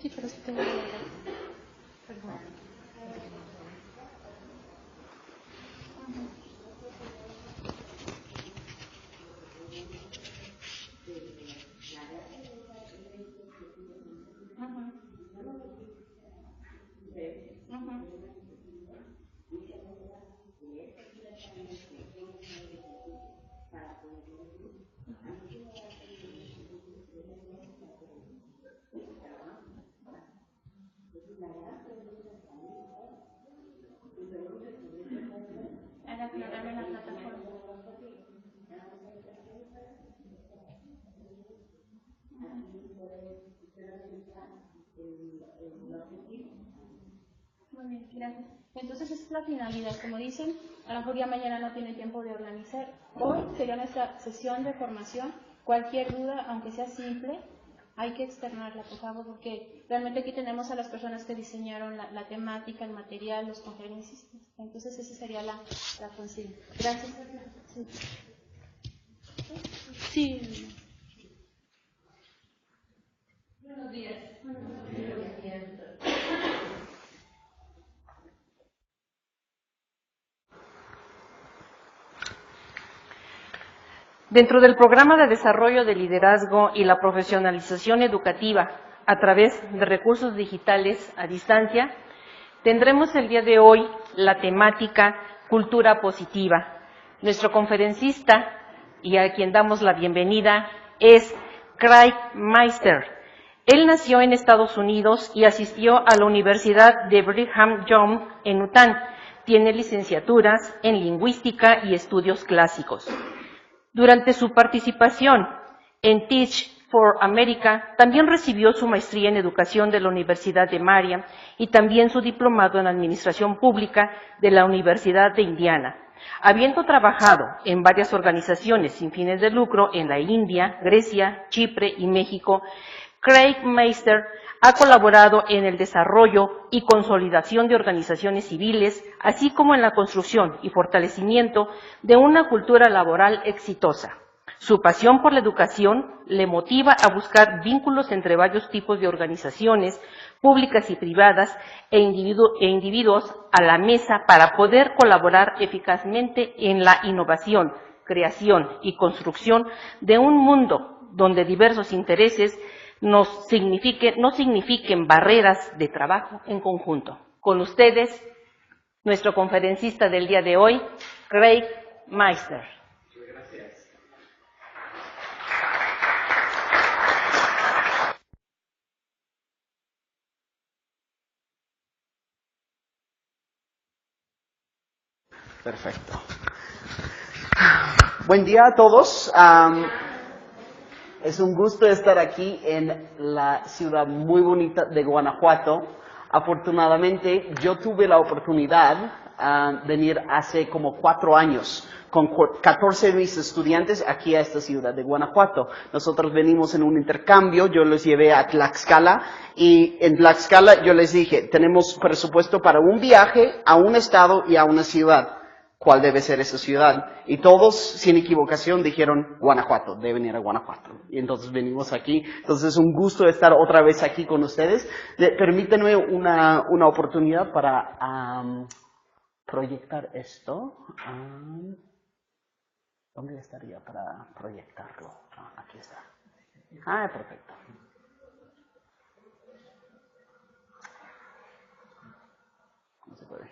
Sí, pero sí tengo que ver. Perdón. Haga aclararme la plataforma. Muy bien, gracias. Entonces esa es la finalidad, como dicen, a lo mejor ya mañana no tiene tiempo de organizar. Hoy sería nuestra sesión de formación. Cualquier duda, aunque sea simple, hay que externarla, por favor, porque realmente aquí tenemos a las personas que diseñaron la temática, el material, los conferencistas. Entonces esa sería la consigna. Gracias. Sí. Buenos días. Buenos días. Dentro del programa de desarrollo de liderazgo y la profesionalización educativa a través de recursos digitales a distancia, tendremos el día de hoy la temática Cultura Positiva. Nuestro conferencista, y a quien damos la bienvenida, es Craig Meister. Él nació en Estados Unidos y asistió a la Universidad de Brigham Young en Utah. Tiene licenciaturas en Lingüística y Estudios Clásicos. Durante su participación en Teach for America, también recibió su maestría en Educación de la Universidad de Maryland y también su diplomado en Administración Pública de la Universidad de Indiana. Habiendo trabajado en varias organizaciones sin fines de lucro en la India, Grecia, Chipre y México, Craig Meister ha colaborado en el desarrollo y consolidación de organizaciones civiles, así como en la construcción y fortalecimiento de una cultura laboral exitosa. Su pasión por la educación le motiva a buscar vínculos entre varios tipos de organizaciones públicas y privadas e individuos a la mesa para poder colaborar eficazmente en la innovación, creación y construcción de un mundo donde diversos intereses no signifiquen barreras de trabajo en conjunto. Con ustedes, nuestro conferencista del día de hoy, Craig Meister. Muchas gracias. Perfecto. Buen día a todos. Es un gusto estar aquí en la ciudad muy bonita de Guanajuato. Afortunadamente, yo tuve la oportunidad de venir hace como 4 años con 14 de mis estudiantes aquí a esta ciudad de Guanajuato. Nosotros venimos en un intercambio, yo los llevé a Tlaxcala y en Tlaxcala yo les dije, tenemos presupuesto para un viaje a un estado y a una ciudad. ¿Cuál debe ser esa ciudad? Y todos, sin equivocación, dijeron Guanajuato, deben ir a Guanajuato. Y entonces venimos aquí. Entonces es un gusto estar otra vez aquí con ustedes. Permítanme una oportunidad para proyectar esto. ¿Dónde estaría para proyectarlo? Aquí está. Perfecto. No se puede.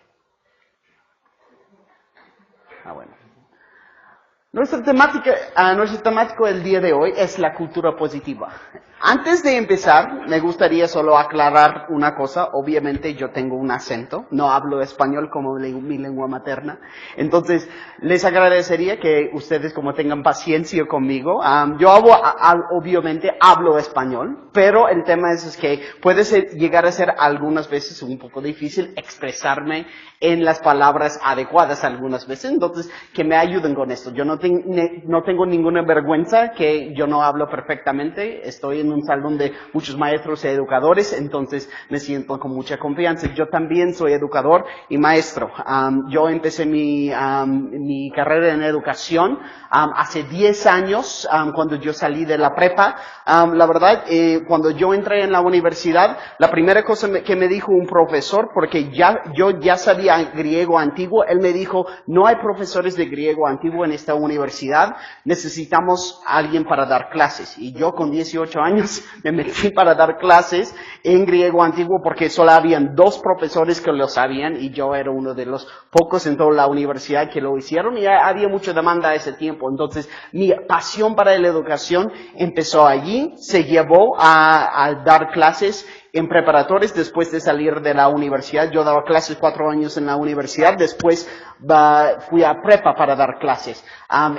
Bueno. Nuestra temática del día de hoy es la cultura positiva. Antes de empezar, me gustaría solo aclarar una cosa. Obviamente yo tengo un acento, no hablo español como mi lengua materna. Entonces, les agradecería que ustedes como tengan paciencia conmigo. Yo obviamente hablo español, pero el tema es que puede llegar a ser algunas veces un poco difícil expresarme en las palabras adecuadas algunas veces. Entonces, que me ayuden con esto. Yo no tengo no tengo ninguna vergüenza que yo no hablo perfectamente. Estoy en un salón de muchos maestros y educadores, entonces me siento con mucha confianza. Yo también soy educador y maestro. Yo empecé mi carrera en educación hace 10 años, cuando yo salí de la prepa. La verdad, cuando yo entré en la universidad, la primera cosa que me dijo un profesor, porque yo ya sabía griego antiguo, él me dijo, no hay profesores de griego antiguo en esta universidad, necesitamos a alguien para dar clases. Y yo con 18 años me metí para dar clases en griego antiguo porque solo habían 2 profesores que lo sabían y yo era uno de los pocos en toda la universidad que lo hicieron y había mucha demanda a ese tiempo. Entonces mi pasión para la educación empezó allí, se llevó a dar clases en preparatorios después de salir de la universidad. Yo daba clases 4 años en la universidad, después fui a prepa para dar clases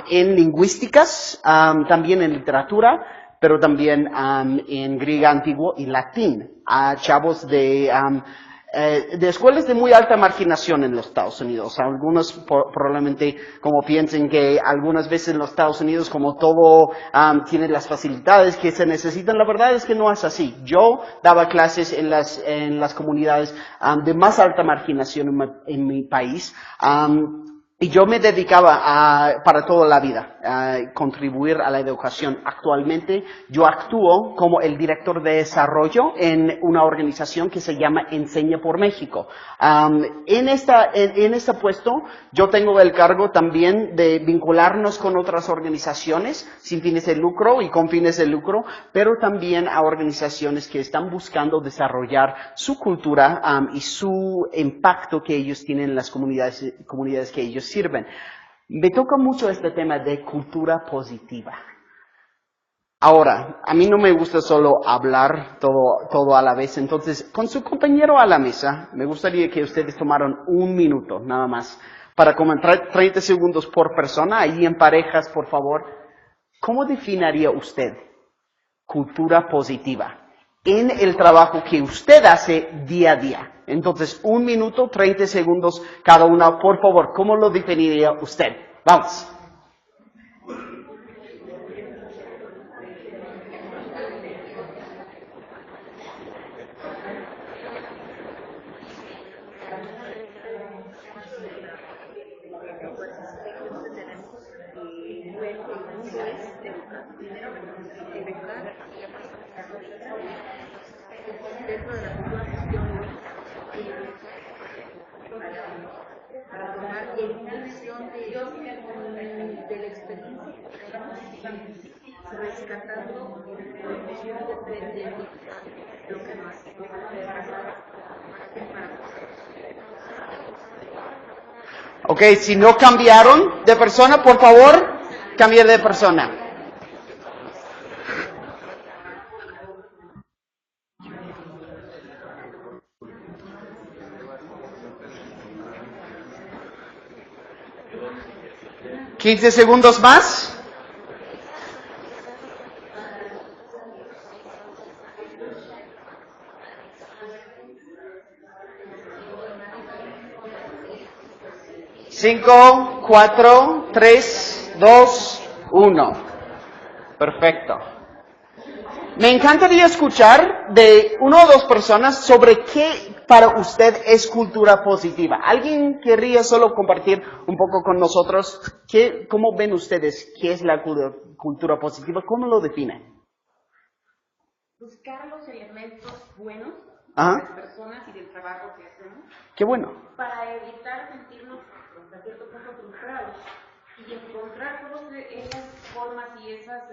en lingüísticas, también en literatura, pero también en griego antiguo y latín, a chavos de escuelas de muy alta marginación en los Estados Unidos. Algunos probablemente como piensen que algunas veces en los Estados Unidos como todo tiene las facilidades que se necesitan. La verdad es que no es así. Yo daba clases en las comunidades de más alta marginación en mi país. Y yo me dedicaba para toda la vida a contribuir a la educación. Actualmente yo actúo como el director de desarrollo en una organización que se llama Enseña por México. En este puesto yo tengo el cargo también de vincularnos con otras organizaciones sin fines de lucro y con fines de lucro, pero también a organizaciones que están buscando desarrollar su cultura y su impacto que ellos tienen en las comunidades que ellos sirven. Me toca mucho este tema de cultura positiva. Ahora, a mí no me gusta solo hablar todo a la vez, entonces con su compañero a la mesa, me gustaría que ustedes tomaran 1 minuto nada más para comentar 30 segundos por persona, ahí en parejas, por favor. ¿Cómo definiría usted cultura positiva en el trabajo que usted hace día a día? Entonces, 1 minuto, 30 segundos cada una, por favor. ¿Cómo lo definiría usted? Vamos. Para tomar evolución de la experiencia, rescatando lo que más Ok, si no cambiaron de persona, por favor, cambie de persona. ¿15 segundos más? Cinco, 4, 3, 2, 1. Perfecto. Me encantaría escuchar de 1 o 2 personas sobre qué para usted es cultura positiva. ¿Alguien querría solo compartir un poco con nosotros cómo ven ustedes qué es la cultura positiva? ¿Cómo lo definen? Buscar los elementos buenos de Ajá. las personas y del trabajo que hacemos Qué bueno. para evitar sentirnos hasta cierto punto frustrados y encontrar todas esas formas y esas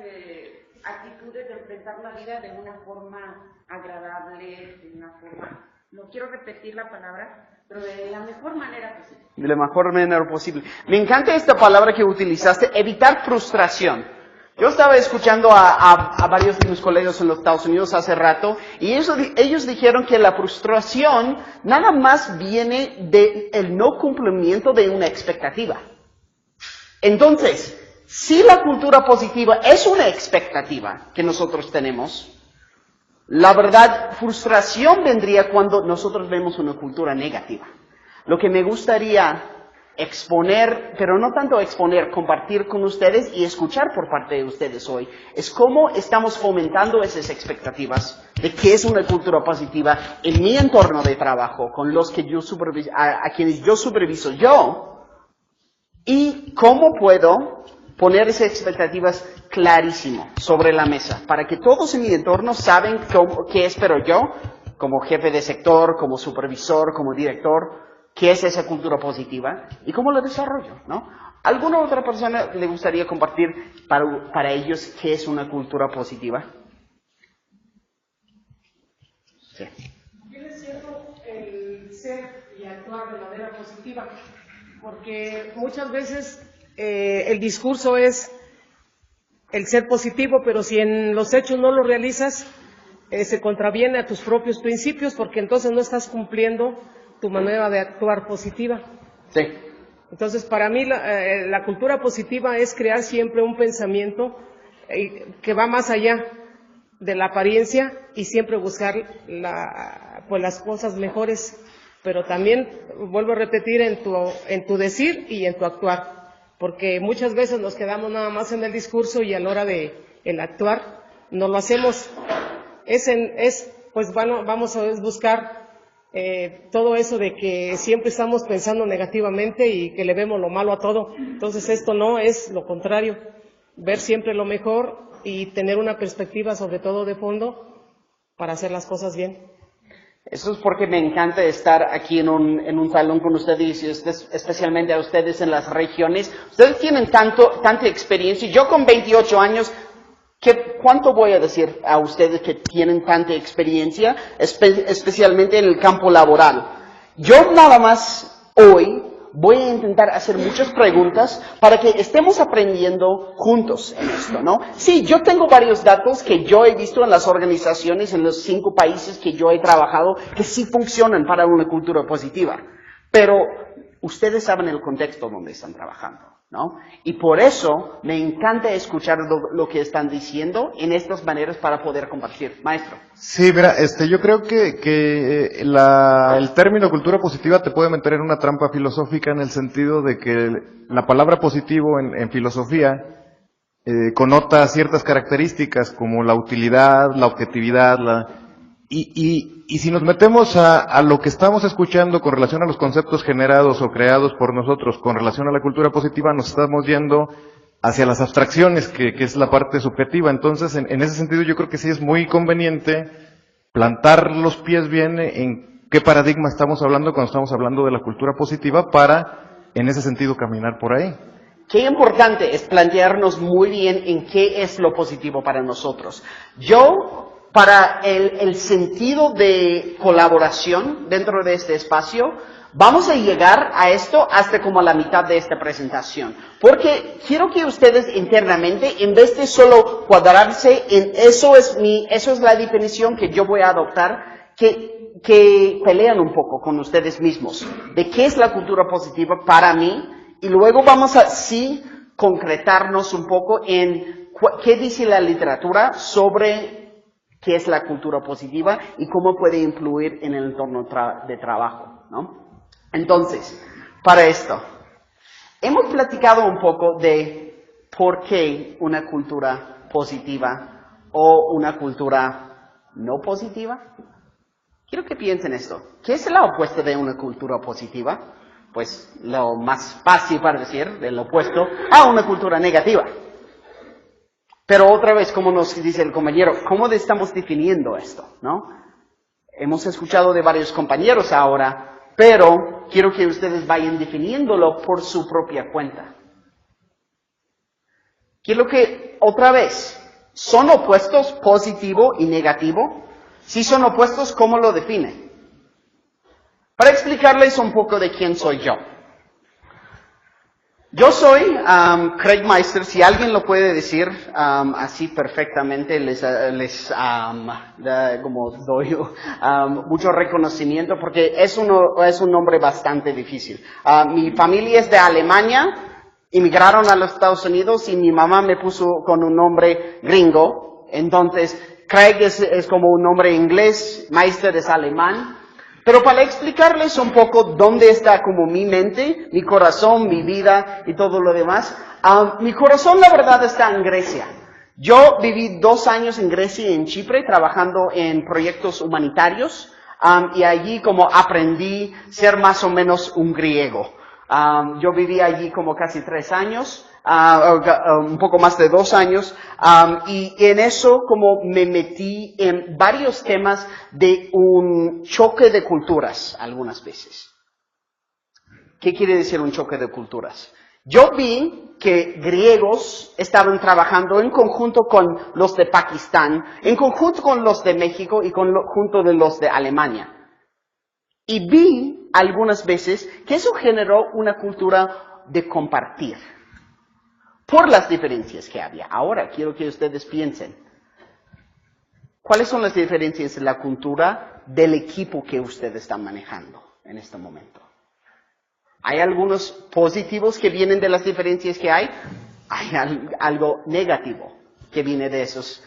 actitudes de enfrentar la vida de una forma agradable, de una forma, no quiero repetir la palabra, pero de la mejor manera posible. De la mejor manera posible. Me encanta esta palabra que utilizaste, evitar frustración. Yo estaba escuchando a varios de mis colegas en los Estados Unidos hace rato y ellos dijeron que la frustración nada más viene del no cumplimiento de una expectativa. Entonces, si la cultura positiva es una expectativa que nosotros tenemos, la verdad, frustración vendría cuando nosotros vemos una cultura negativa. Lo que me gustaría exponer, pero no tanto exponer, compartir con ustedes y escuchar por parte de ustedes hoy, es cómo estamos fomentando esas expectativas de qué es una cultura positiva en mi entorno de trabajo, con los que yo superviso, a quienes yo superviso yo, y cómo puedo poner esas expectativas clarísimo sobre la mesa, para que todos en mi entorno saben qué espero yo, como jefe de sector, como supervisor, como director, qué es esa cultura positiva y cómo lo desarrollo, ¿no? ¿Alguna otra persona le gustaría compartir para ellos qué es una cultura positiva? Sí. Viene siendo el ser y actuar de manera positiva, porque muchas veces el discurso es el ser positivo, pero si en los hechos no lo realizas, se contraviene a tus propios principios, porque entonces no estás cumpliendo tu manera de actuar positiva. Sí. Entonces, para mí, la cultura positiva es crear siempre un pensamiento que va más allá de la apariencia y siempre buscar pues las cosas mejores, pero también, vuelvo a repetir, en tu decir y en tu actuar, porque muchas veces nos quedamos nada más en el discurso y a la hora de el actuar no lo hacemos. Pues vamos a buscar todo eso de que siempre estamos pensando negativamente y que le vemos lo malo a todo. Entonces esto no es lo contrario, ver siempre lo mejor y tener una perspectiva sobre todo de fondo para hacer las cosas bien. Eso es porque me encanta estar aquí en un salón con ustedes y especialmente a ustedes en las regiones. Ustedes tienen tanta experiencia. Yo con 28 años, ¿cuánto voy a decir a ustedes que tienen tanta experiencia, especialmente en el campo laboral? Yo nada más hoy voy a intentar hacer muchas preguntas para que estemos aprendiendo juntos en esto, ¿no? Sí, yo tengo varios datos que yo he visto en las organizaciones, en los 5 países que yo he trabajado, que sí funcionan para una cultura positiva, pero ustedes saben el contexto donde están trabajando, ¿no? Y por eso me encanta escuchar lo que están diciendo en estas maneras para poder compartir. Maestro. Sí, mira, yo creo que el término cultura positiva te puede meter en una trampa filosófica en el sentido de que la palabra positivo en filosofía connota ciertas características como la utilidad, la objetividad, y si nos metemos a lo que estamos escuchando con relación a los conceptos generados o creados por nosotros con relación a la cultura positiva, nos estamos yendo hacia las abstracciones, que es la parte subjetiva. Entonces, en ese sentido, yo creo que sí es muy conveniente plantar los pies bien en qué paradigma estamos hablando cuando estamos hablando de la cultura positiva para, en ese sentido, caminar por ahí. Qué importante es plantearnos muy bien en qué es lo positivo para nosotros. Para el sentido de colaboración dentro de este espacio, vamos a llegar a esto hasta como la mitad de esta presentación. Porque quiero que ustedes internamente, en vez de solo cuadrarse en eso es la definición que yo voy a adoptar, que pelean un poco con ustedes mismos de qué es la cultura positiva para mí, y luego vamos a sí concretarnos un poco en qué dice la literatura sobre qué es la cultura positiva y cómo puede influir en el entorno de trabajo, ¿no? Entonces, para esto, hemos platicado un poco de por qué una cultura positiva o una cultura no positiva. Quiero que piensen esto. ¿Qué es la opuesta de una cultura positiva? Pues lo más fácil para decir, el opuesto a una cultura negativa. Pero otra vez, como nos dice el compañero, ¿cómo estamos definiendo esto, no? Hemos escuchado de varios compañeros ahora, pero quiero que ustedes vayan definiéndolo por su propia cuenta. Quiero que, otra vez, ¿son opuestos positivo y negativo? Si son opuestos, ¿cómo lo definen? Para explicarles un poco de quién soy yo. Yo soy Craig Meister, si alguien lo puede decir así perfectamente, como doy mucho reconocimiento, porque es un nombre bastante difícil. Mi familia es de Alemania, emigraron a los Estados Unidos y mi mamá me puso con un nombre gringo, entonces Craig es como un nombre inglés, Meister es alemán. Pero para explicarles un poco dónde está como mi mente, mi corazón, mi vida y todo lo demás, mi corazón la verdad está en Grecia. Yo viví 2 años en Grecia y en Chipre trabajando en proyectos humanitarios y allí como aprendí ser más o menos un griego. Yo viví allí como casi 3 años. Un poco más de 2 años, y en eso como me metí en varios temas de un choque de culturas algunas veces. ¿Qué quiere decir un choque de culturas? Yo vi que griegos estaban trabajando en conjunto con los de Pakistán, en conjunto con los de México y conjunto de los de Alemania. Y vi algunas veces que eso generó una cultura de compartir. Por las diferencias que había. Ahora quiero que ustedes piensen. ¿Cuáles son las diferencias en la cultura del equipo que ustedes están manejando en este momento? ¿Hay algunos positivos que vienen de las diferencias que hay? Hay algo negativo que viene de esos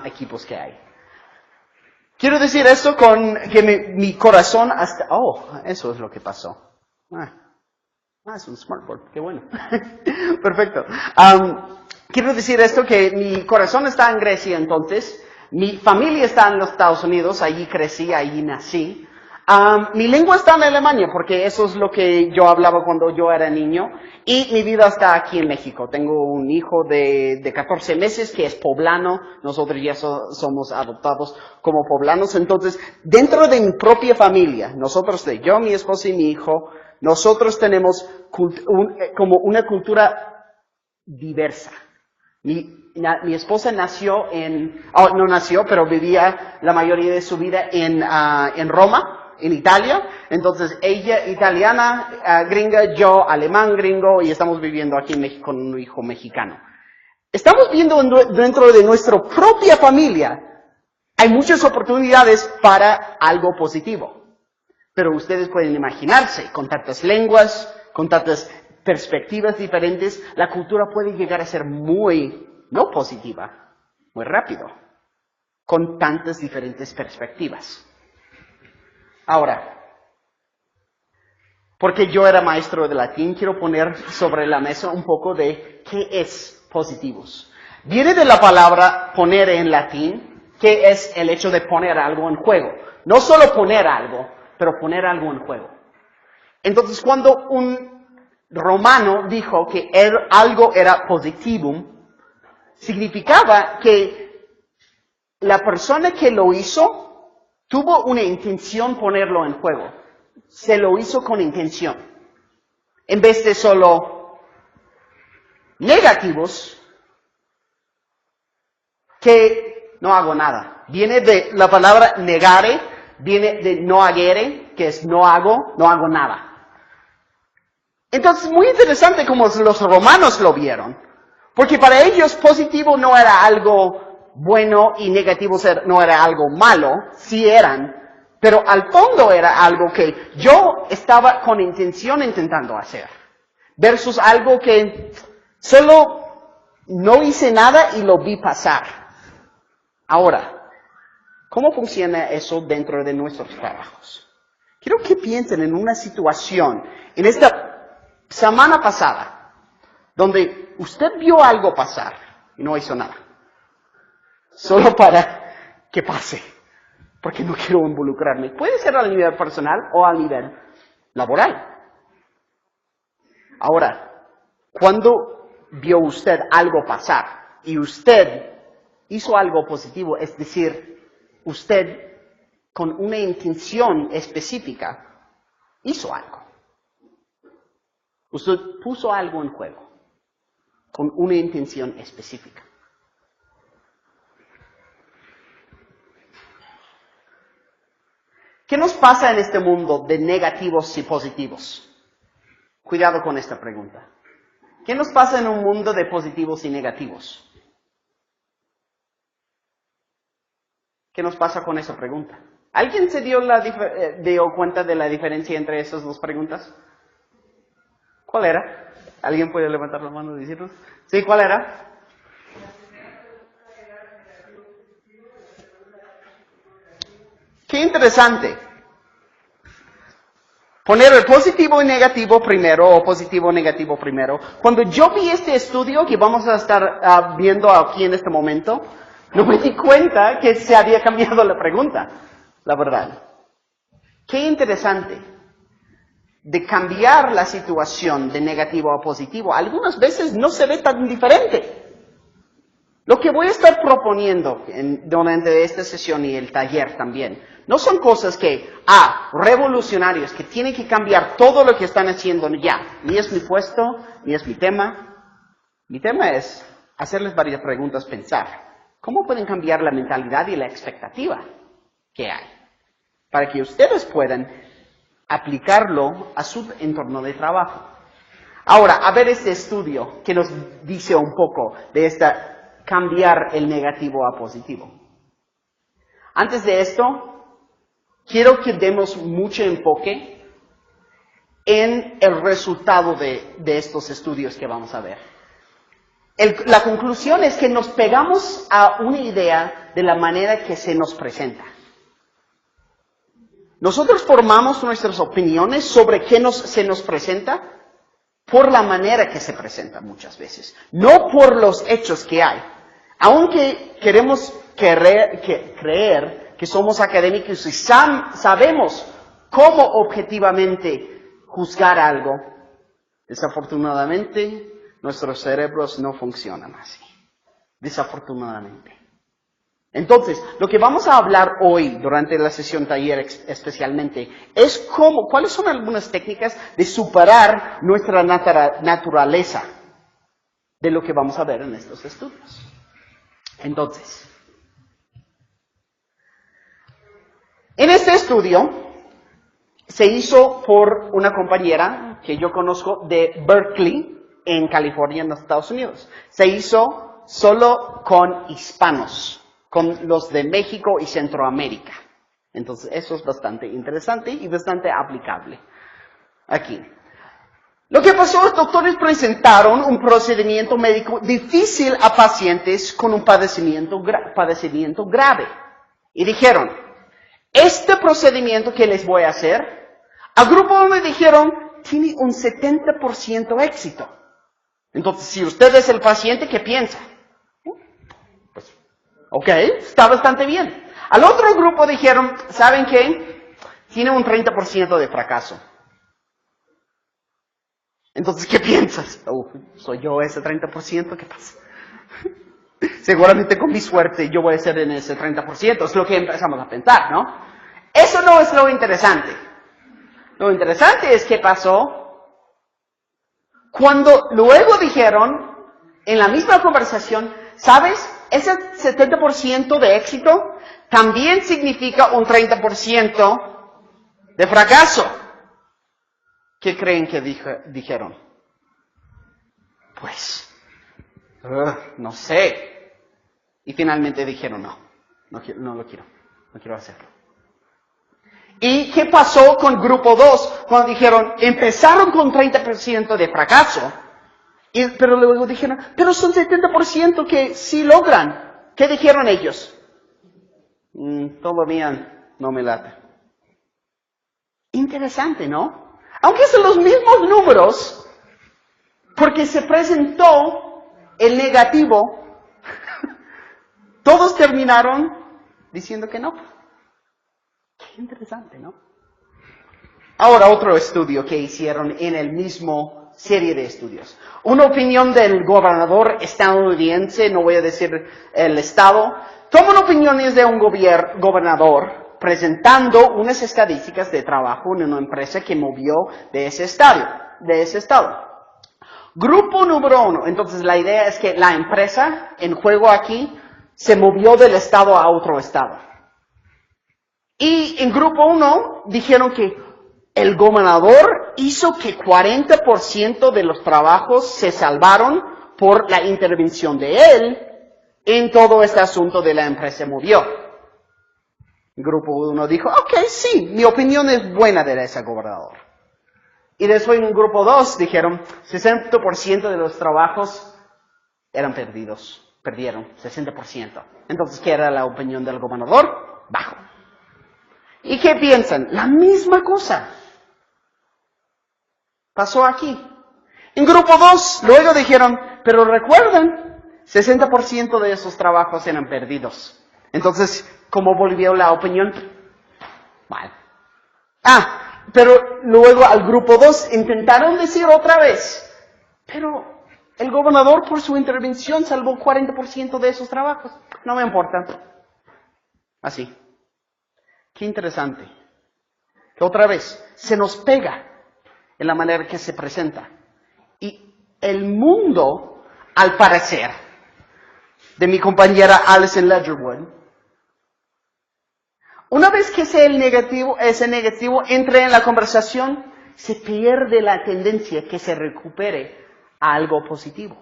equipos que hay. Quiero decir esto con que mi corazón hasta... Oh, eso es lo que pasó. Es un smartboard, qué bueno. Perfecto. Quiero decir esto, que mi corazón está en Grecia entonces, mi familia está en los Estados Unidos, allí crecí, allí nací. Mi lengua está en Alemania, porque eso es lo que yo hablaba cuando yo era niño, y mi vida está aquí en México. Tengo un hijo de 14 meses que es poblano, nosotros ya somos adoptados como poblanos, entonces dentro de mi propia familia, yo, mi esposa y mi hijo, nosotros tenemos como una cultura diversa. Mi esposa nació no nació, pero vivía la mayoría de su vida en Roma, en Italia. Entonces ella italiana, gringa, yo alemán, gringo, y estamos viviendo aquí en México con un hijo mexicano. Estamos viendo dentro de nuestra propia familia, hay muchas oportunidades para algo positivo. Pero ustedes pueden imaginarse, con tantas lenguas, con tantas perspectivas diferentes, la cultura puede llegar a ser no positiva, muy rápido, con tantas diferentes perspectivas. Ahora, porque yo era maestro de latín, quiero poner sobre la mesa un poco de qué es positivos. Viene de la palabra poner en latín, que es el hecho de poner algo en juego. No solo poner algo, pero poner algo en juego. Entonces, cuando un romano dijo que algo era positivum, significaba que la persona que lo hizo tuvo una intención ponerlo en juego. Se lo hizo con intención. En vez de solo negativos, que no hago nada. Viene de la palabra negare, viene de no agere, que es no hago nada. Entonces, muy interesante como los romanos lo vieron, porque para ellos positivo no era algo bueno y negativo no era algo malo, sí eran, pero al fondo era algo que yo estaba con intención intentando hacer, versus algo que solo no hice nada y lo vi pasar. Ahora, ¿cómo funciona eso dentro de nuestros trabajos? Quiero que piensen en una situación, en esta semana pasada, donde usted vio algo pasar y no hizo nada. Solo para que pase, porque no quiero involucrarme. Puede ser a nivel personal o a nivel laboral. Ahora, cuando vio usted algo pasar y usted hizo algo positivo, es decir, usted con una intención específica hizo algo. Usted puso algo en juego con una intención específica. ¿Qué nos pasa en este mundo de negativos y positivos? Cuidado con esta pregunta. ¿Qué nos pasa en un mundo de positivos y negativos? ¿Qué nos pasa con esa pregunta? ¿Alguien se dio cuenta de la diferencia entre esas dos preguntas? ¿Cuál era? ¿Alguien puede levantar la mano y decirnos? Sí, ¿cuál era? Qué interesante. Poner el positivo y negativo primero, o positivo y negativo primero. Cuando yo vi este estudio que vamos a estar viendo aquí en este momento, no me di cuenta que se había cambiado la pregunta, la verdad. Qué interesante de cambiar la situación de negativo a positivo. Algunas veces no se ve tan diferente. Lo que voy a estar proponiendo durante esta sesión y el taller también, no son cosas revolucionarias, que tienen que cambiar todo lo que están haciendo ya. Ni es mi puesto, ni es mi tema. Mi tema es hacerles varias preguntas, pensar. ¿Cómo pueden cambiar la mentalidad y la expectativa que hay? Para que ustedes puedan aplicarlo a su entorno de trabajo. Ahora, a ver este estudio que nos dice un poco de cambiar el negativo a positivo. Antes de esto, quiero que demos mucho enfoque en el resultado de estos estudios que vamos a ver. La conclusión es que nos pegamos a una idea de la manera que se nos presenta. Nosotros formamos nuestras opiniones sobre qué se nos presenta por la manera que se presenta muchas veces, no por los hechos que hay. Aunque queremos creer que somos académicos y sabemos cómo objetivamente juzgar algo, desafortunadamente nuestros cerebros no funcionan así. Desafortunadamente. Entonces, lo que vamos a hablar hoy, durante la sesión taller especialmente, es cuáles son algunas técnicas de superar nuestra naturaleza de lo que vamos a ver en estos estudios. Entonces, en este estudio se hizo por una compañera que yo conozco de Berkeley, en California, en los Estados Unidos. Se hizo solo con hispanos, con los de México y Centroamérica. Entonces, eso es bastante interesante y bastante aplicable aquí. Lo que pasó, los doctores presentaron un procedimiento médico difícil a pacientes con un padecimiento grave. Y dijeron, este procedimiento que les voy a hacer, al grupo 1 dijeron, tiene un 70% éxito. Entonces, si usted es el paciente, ¿qué piensa? Pues, ok, está bastante bien. Al otro grupo dijeron, ¿saben qué? Tiene un 30% de fracaso. Entonces, ¿qué piensas? ¿Soy yo ese 30%? ¿Qué pasa? Seguramente con mi suerte yo voy a ser en ese 30%. Es lo que empezamos a pensar, ¿no? Eso no es lo interesante. Lo interesante es qué pasó cuando luego dijeron, en la misma conversación, ¿sabes? Ese 70% de éxito también significa un 30% de fracaso. ¿Qué creen que dijeron? Pues, no sé. Y finalmente dijeron, no lo quiero hacerlo. ¿Y qué pasó con grupo 2? Cuando dijeron, empezaron con 30% de fracaso, pero luego dijeron, pero son 70% que sí logran. ¿Qué dijeron ellos? Todavía no me late. Interesante, ¿no? Aunque son los mismos números, porque se presentó el negativo, todos terminaron diciendo que no. Qué interesante, ¿no? Ahora otro estudio que hicieron en el mismo serie de estudios. Una opinión del gobernador estadounidense, no voy a decir el estado, toman opiniones de un gobernador presentando unas estadísticas de trabajo en una empresa que movió de ese estado. Grupo número 1. Entonces la idea es que la empresa en juego aquí se movió del estado a otro estado. Y en grupo 1 dijeron que el gobernador hizo que 40% de los trabajos se salvaron por la intervención de él en todo este asunto de la empresa movió. Grupo 1 dijo, ok, sí, mi opinión es buena de ese gobernador. Y después en grupo 2 dijeron, 60% de los trabajos eran perdieron 60%. Entonces, ¿qué era la opinión del gobernador? Bajo. ¿Y qué piensan? La misma cosa. Pasó aquí. En grupo 2, luego dijeron, pero recuerden, 60% de esos trabajos eran perdidos. Entonces, ¿cómo volvió la opinión? Mal. Pero luego al grupo 2 intentaron decir otra vez, pero el gobernador por su intervención salvó 40% de esos trabajos. No me importa. Así. Qué interesante. Que otra vez se nos pega en la manera que se presenta. Y el mundo, al parecer, de mi compañera Alison Ledgerwood, una vez que ese negativo entre en la conversación, se pierde la tendencia que se recupere a algo positivo.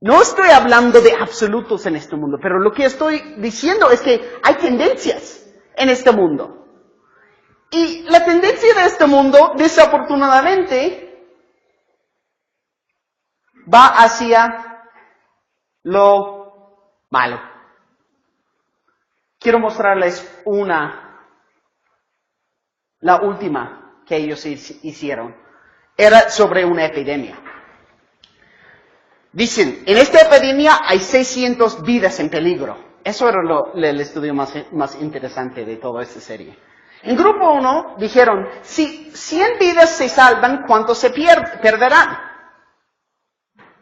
No estoy hablando de absolutos en este mundo, pero lo que estoy diciendo es que hay tendencias en este mundo. Y la tendencia de este mundo, desafortunadamente, va hacia lo malo. Quiero mostrarles la última que ellos hicieron. Era sobre una epidemia. Dicen, en esta epidemia hay 600 vidas en peligro. Eso era el estudio más interesante de toda esta serie. En grupo 1 dijeron, si 100 vidas se salvan, ¿cuántos se perderán?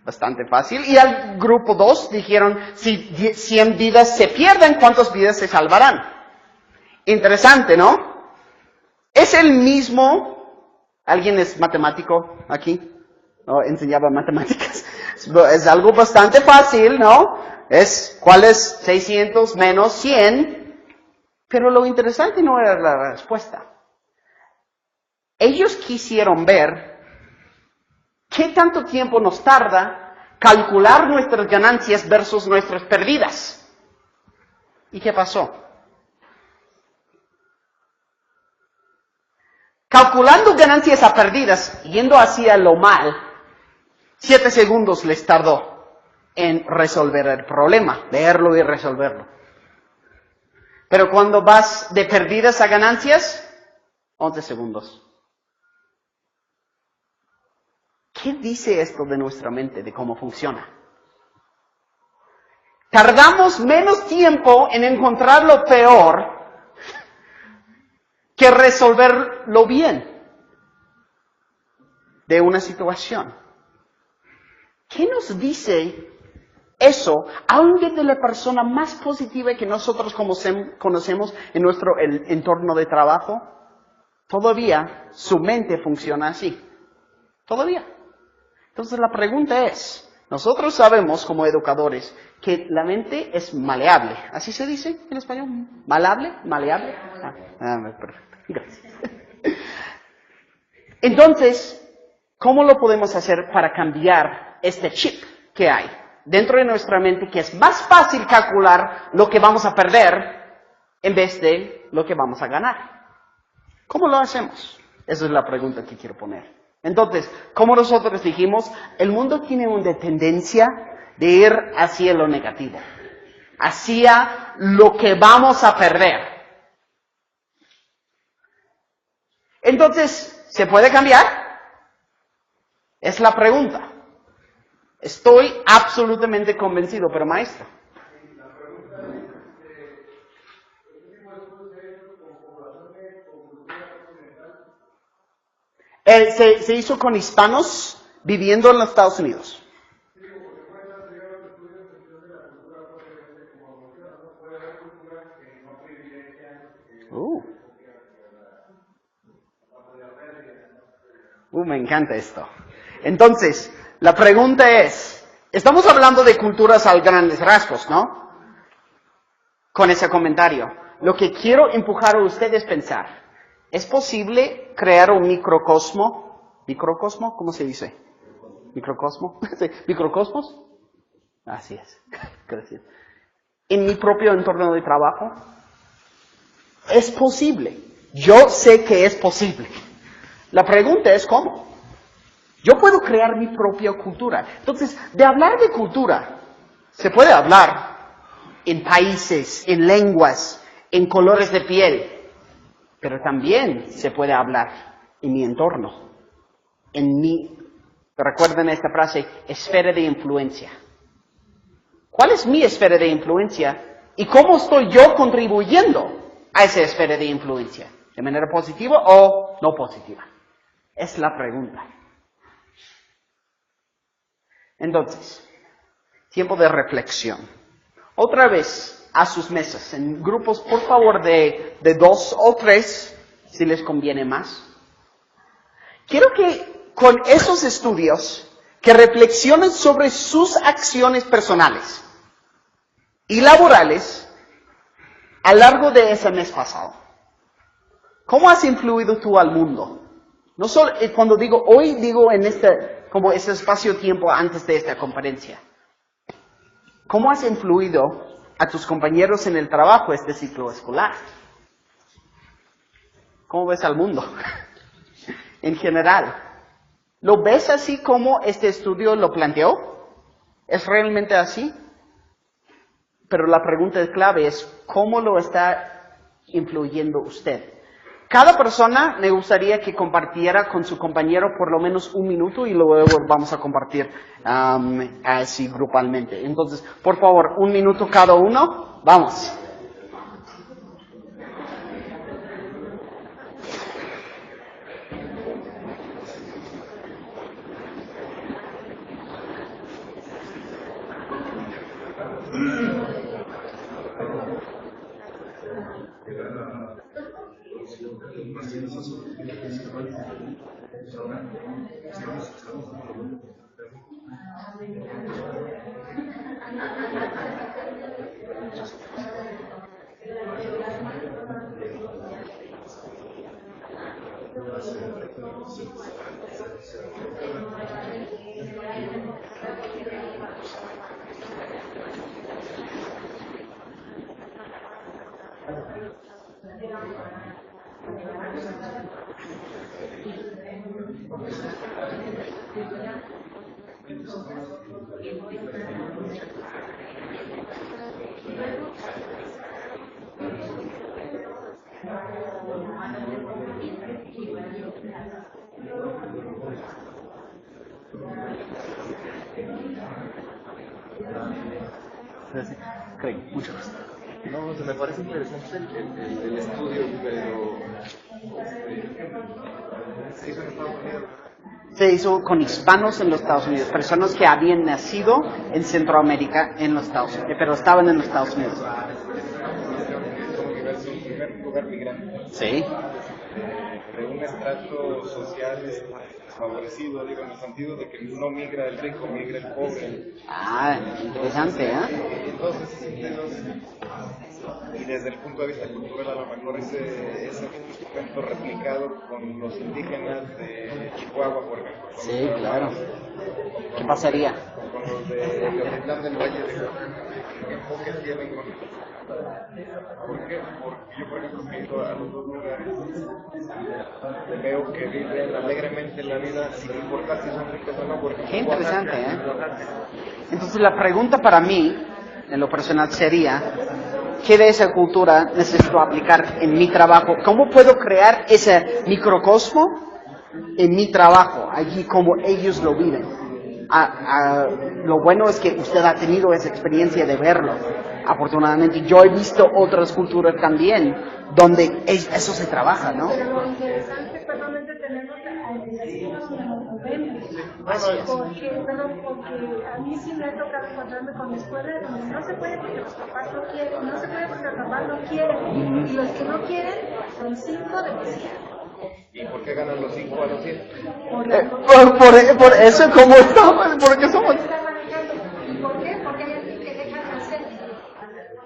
Bastante fácil. Y al grupo 2 dijeron, si 100 vidas se pierden, ¿cuántas vidas se salvarán? Interesante, ¿no? Es el mismo. ¿Alguien es matemático aquí? ¿No? Enseñaba matemáticas. Es algo bastante fácil, ¿no? ¿Cuál es 600 menos 100? Pero lo interesante no era la respuesta. Ellos quisieron ver qué tanto tiempo nos tarda calcular nuestras ganancias versus nuestras pérdidas. ¿Y qué pasó? Calculando ganancias a pérdidas, yendo hacia lo mal, 7 segundos les tardó en resolver el problema, leerlo y resolverlo. Pero cuando vas de pérdidas a ganancias, 11 segundos. ¿Qué dice esto de nuestra mente, de cómo funciona? Tardamos menos tiempo en encontrar lo peor que resolverlo bien de una situación. ¿Qué nos dice eso, aunque de la persona más positiva que nosotros conocemos en nuestro entorno de trabajo? Todavía su mente funciona así. Todavía. Entonces la pregunta es, nosotros sabemos como educadores que la mente es maleable. ¿Así se dice en español? ¿Malable? ¿Maleable? Perfecto. Gracias. Entonces, ¿cómo lo podemos hacer para cambiar este chip que hay dentro de nuestra mente, que es más fácil calcular lo que vamos a perder en vez de lo que vamos a ganar? ¿Cómo lo hacemos? Esa es la pregunta que quiero poner. Entonces, como nosotros dijimos, el mundo tiene una tendencia de ir hacia lo negativo, hacia lo que vamos a perder. Entonces, ¿se puede cambiar? Es la pregunta. Estoy absolutamente convencido, pero maestro. Se hizo con hispanos viviendo en los Estados Unidos. Me encanta esto. Entonces, la pregunta es, estamos hablando de culturas a grandes rasgos, ¿no? Con ese comentario. Lo que quiero empujar a ustedes a pensar, ¿es posible crear un microcosmo? ¿Microcosmo? ¿Cómo se dice? ¿Microcosmo? ¿Microcosmos? Así es. Gracias. ¿En mi propio entorno de trabajo? Es posible. Yo sé que es posible. La pregunta es ¿cómo? Yo puedo crear mi propia cultura. Entonces, de hablar de cultura, se puede hablar en países, en lenguas, en colores de piel, pero también se puede hablar en mi entorno, en mi, recuerden esta frase, esfera de influencia. ¿Cuál es mi esfera de influencia y cómo estoy yo contribuyendo a esa esfera de influencia? ¿De manera positiva o no positiva? Es la pregunta. Entonces, tiempo de reflexión. Otra vez a sus mesas, en grupos, por favor, de 2 o 3, si les conviene más. Quiero que con esos estudios, que reflexionen sobre sus acciones personales y laborales a lo largo de ese mes pasado. ¿Cómo has influido tú al mundo? No solo cuando digo hoy, digo en como ese espacio-tiempo antes de esta conferencia. ¿Cómo has influido a tus compañeros en el trabajo este ciclo escolar? ¿Cómo ves al mundo? En general. ¿Lo ves así como este estudio lo planteó? ¿Es realmente así? Pero la pregunta clave es, ¿cómo lo está influyendo usted? Cada persona me gustaría que compartiera con su compañero por lo menos 1 minuto y luego vamos a compartir así grupalmente. Entonces, por favor, 1 minuto cada uno. Vamos. Mucho gusto. No, me parece interesante el estudio, pero se hizo en Estados Unidos. Se hizo con hispanos en los Estados Unidos, personas que habían nacido en Centroamérica, en los Estados Unidos, pero estaban en los Estados Unidos. Un lugar migrante. Sí. De un estrato social favorecido, digo, en el sentido de que no migra el rico, migra el pobre. Ah, interesante, ¿eh? Entonces, y desde el punto de vista cultural, a lo mejor ese cuento replicado con los indígenas de Chihuahua, por ejemplo. Sí, claro. ¿Qué pasaría? Con los de Teotitlán del Valle, ¿qué enfoque tienen con... ¿Por qué? Porque yo, por ejemplo, que he ido a los 2 lugares, veo que viven alegremente la vida sin importar si son ricos o no. Porque qué interesante, ¿eh? Entonces la pregunta para mí, en lo personal, sería, ¿qué de esa cultura necesito aplicar en mi trabajo? ¿Cómo puedo crear ese microcosmo en mi trabajo, allí como ellos lo viven? Lo bueno es que usted ha tenido esa experiencia de verlo. Afortunadamente, yo he visto otras culturas también, donde eso se trabaja, ¿no? Pero lo interesante es solamente tenemos a vemos. Porque a mí sí me ha tocado encontrarme con escuelas donde no se puede porque los papás no quieren, no se puede porque los papás no quieren, y los que no quieren son 5 de 100. ¿Y por qué ganan los 5 a los 100? Por eso, como estamos, porque somos... ¿Por qué? Porque hay alguien que deja de hacer.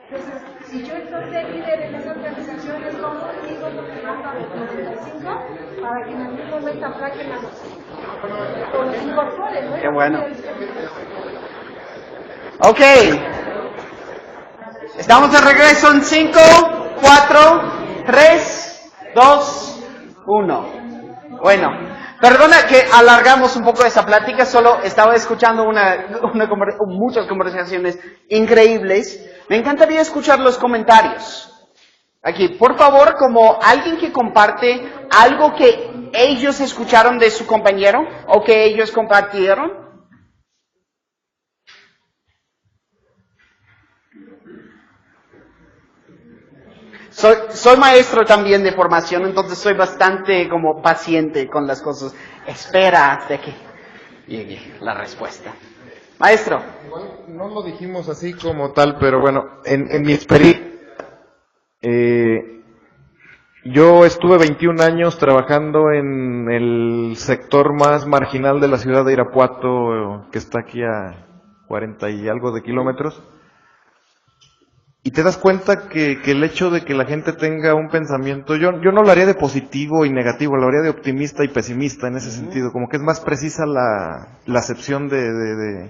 Entonces, si yo entonces líder en esa organización es como digo porque mando a los 95 para que en algún momento aplaquen a los o los incorporen, ¿no? Qué bueno. Ok. Estamos de regreso en 5, 4, 3, 2, 1. Bueno, perdona que alargamos un poco esa plática, solo estaba escuchando muchas conversaciones increíbles. Me encantaría escuchar los comentarios. Aquí, por favor, como alguien que comparte algo que que ellos escucharon de su compañero o que ellos compartieron? Soy maestro también de formación, entonces soy bastante como paciente con las cosas. Espera hasta que llegue la respuesta. Maestro. Igual no lo dijimos así como tal, pero bueno, en mi experiencia, yo estuve 21 años trabajando en el sector más marginal de la ciudad de Irapuato, que está aquí a 40 y algo de kilómetros. Y te das cuenta que el hecho de que la gente tenga un pensamiento, yo no lo haría de positivo y negativo, lo haría de optimista y pesimista en ese sentido, como que es más precisa la acepción de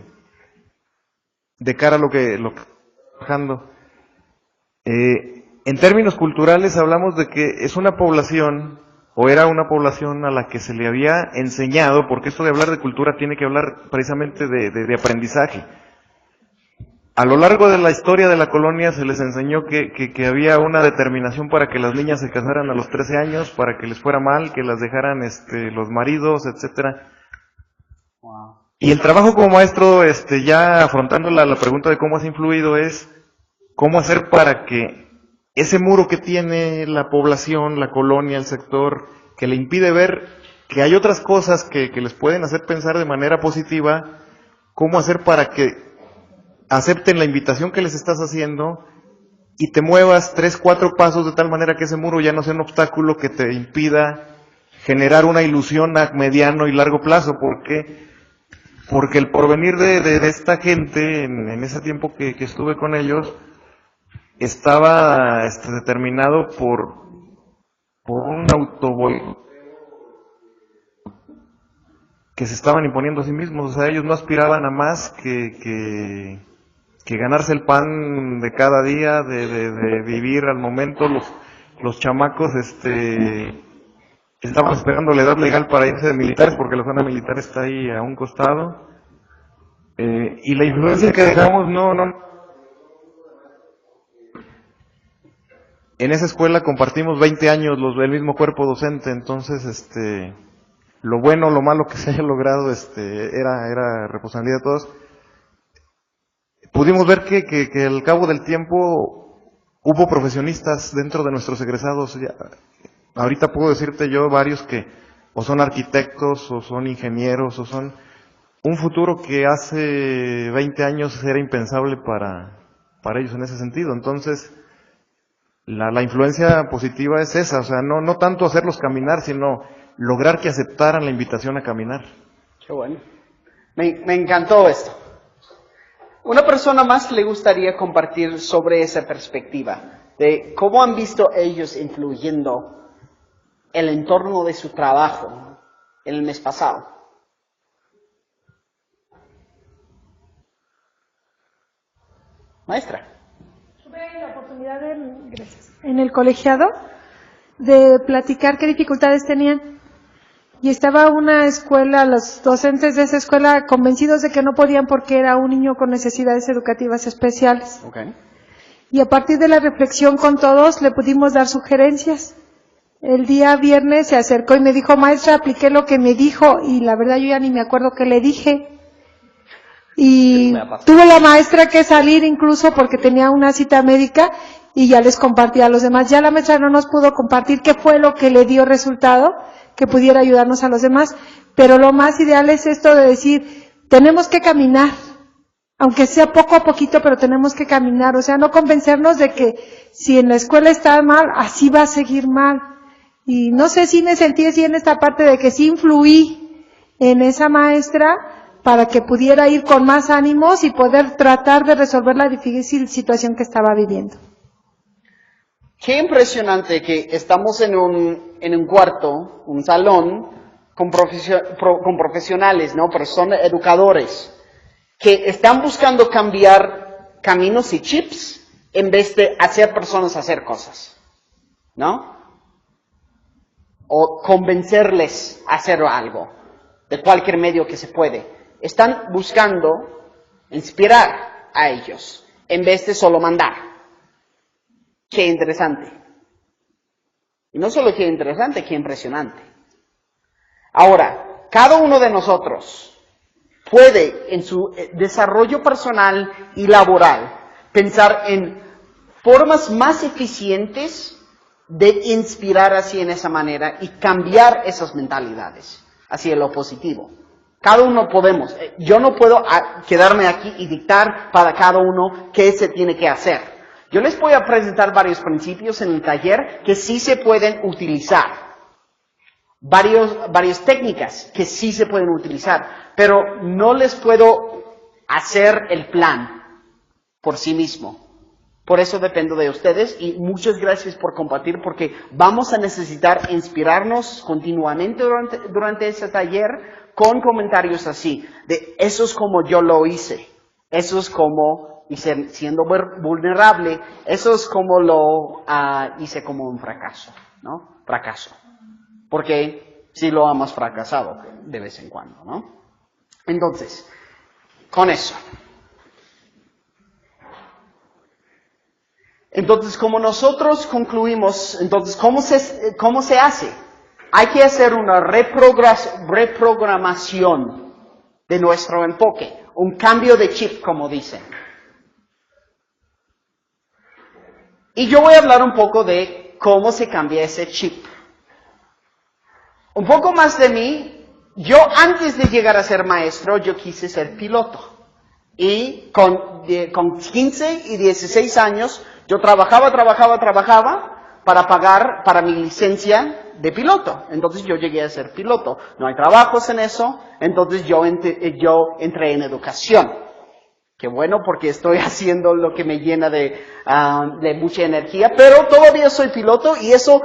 cara a lo que trabajando. En términos culturales hablamos de que es una población, o era una población a la que se le había enseñado, porque esto de hablar de cultura tiene que hablar precisamente de aprendizaje. A lo largo de la historia de la colonia se les enseñó que había una determinación para que las niñas se casaran a los 13 años, para que les fuera mal, que las dejaran los maridos, etcétera. Wow. Y el trabajo como maestro, ya afrontando la pregunta de cómo has influido, es cómo hacer para que ese muro que tiene la población, la colonia, el sector, que le impide ver que hay otras cosas que les pueden hacer pensar de manera positiva, cómo hacer para que acepten la invitación que les estás haciendo y te muevas 3, 4 pasos de tal manera que ese muro ya no sea un obstáculo que te impida generar una ilusión a mediano y largo plazo. Porque el porvenir de esta gente, en ese tiempo que estuve con ellos, estaba determinado por un autoboicoteo que se estaban imponiendo a sí mismos. O sea, ellos no aspiraban a más que ganarse el pan de cada día, de vivir al momento. Los chamacos estaban esperando la edad legal para irse de militares, porque la zona militar está ahí a un costado. Y la influencia que dejamos no. En esa escuela compartimos 20 años el mismo cuerpo docente, entonces lo bueno, lo malo que se haya logrado era responsabilidad de todos. Pudimos ver que al cabo del tiempo hubo profesionistas dentro de nuestros egresados. Ahorita puedo decirte yo varios que o son arquitectos, o son ingenieros, o son un futuro que hace 20 años era impensable para ellos en ese sentido. Entonces, la influencia positiva es esa, o sea, no tanto hacerlos caminar, sino lograr que aceptaran la invitación a caminar. Qué bueno. Me encantó esto. Una persona más le gustaría compartir sobre esa perspectiva, de cómo han visto ellos influyendo el entorno de su trabajo en el mes pasado. Maestra. Tuve la oportunidad en el colegiado de platicar qué dificultades tenían. Y estaba una escuela, los docentes de esa escuela convencidos de que no podían porque era un niño con necesidades educativas especiales. Okay. Y a partir de la reflexión con todos le pudimos dar sugerencias. El día viernes se acercó y me dijo, maestra, apliqué lo que me dijo, y la verdad yo ya ni me acuerdo qué le dije. Y tuvo la maestra que salir incluso porque tenía una cita médica y ya les compartía a los demás. Ya la maestra no nos pudo compartir qué fue lo que le dio resultado, que pudiera ayudarnos a los demás, pero lo más ideal es esto de decir, tenemos que caminar, aunque sea poco a poquito, pero tenemos que caminar, o sea, no convencernos de que si en la escuela está mal, así va a seguir mal. Y no sé si me sentí así en esta parte de que sí influí en esa maestra para que pudiera ir con más ánimos y poder tratar de resolver la difícil situación que estaba viviendo. Qué impresionante que estamos en un cuarto, un salón, con profesionales, ¿no? Pero son educadores, que están buscando cambiar caminos y chips en vez de hacer personas hacer cosas, ¿no? O convencerles a hacer algo, de cualquier medio que se puede. Están buscando inspirar a ellos, en vez de solo mandar. Qué interesante. Y no solo qué interesante, qué impresionante. Ahora, cada uno de nosotros puede en su desarrollo personal y laboral pensar en formas más eficientes de inspirar así en esa manera y cambiar esas mentalidades hacia lo positivo. Cada uno podemos. Yo no puedo quedarme aquí y dictar para cada uno qué se tiene que hacer. Yo les voy a presentar varios principios en el taller que sí se pueden utilizar. Varias técnicas que sí se pueden utilizar, pero no les puedo hacer el plan por sí mismo. Por eso dependo de ustedes y muchas gracias por compartir porque vamos a necesitar inspirarnos continuamente durante ese taller con comentarios así, de eso es como yo lo hice, eso es como hice siendo vulnerable, eso es como lo hice como un fracaso, ¿no? Fracaso. Porque sí lo hemos fracasado de vez en cuando, ¿no? Entonces, con eso. Entonces, como nosotros concluimos, entonces, ¿cómo se hace? Hay que hacer una reprogramación de nuestro enfoque, un cambio de chip, como dicen. Y yo voy a hablar un poco de cómo se cambia ese chip. Un poco más de mí, yo antes de llegar a ser maestro, yo quise ser piloto. Y con 15 y 16 años, yo trabajaba para pagar para mi licencia de piloto. Entonces yo llegué a ser piloto. No hay trabajos en eso, entonces yo entré en educación. Qué bueno porque estoy haciendo lo que me llena de mucha energía, pero todavía soy piloto y eso,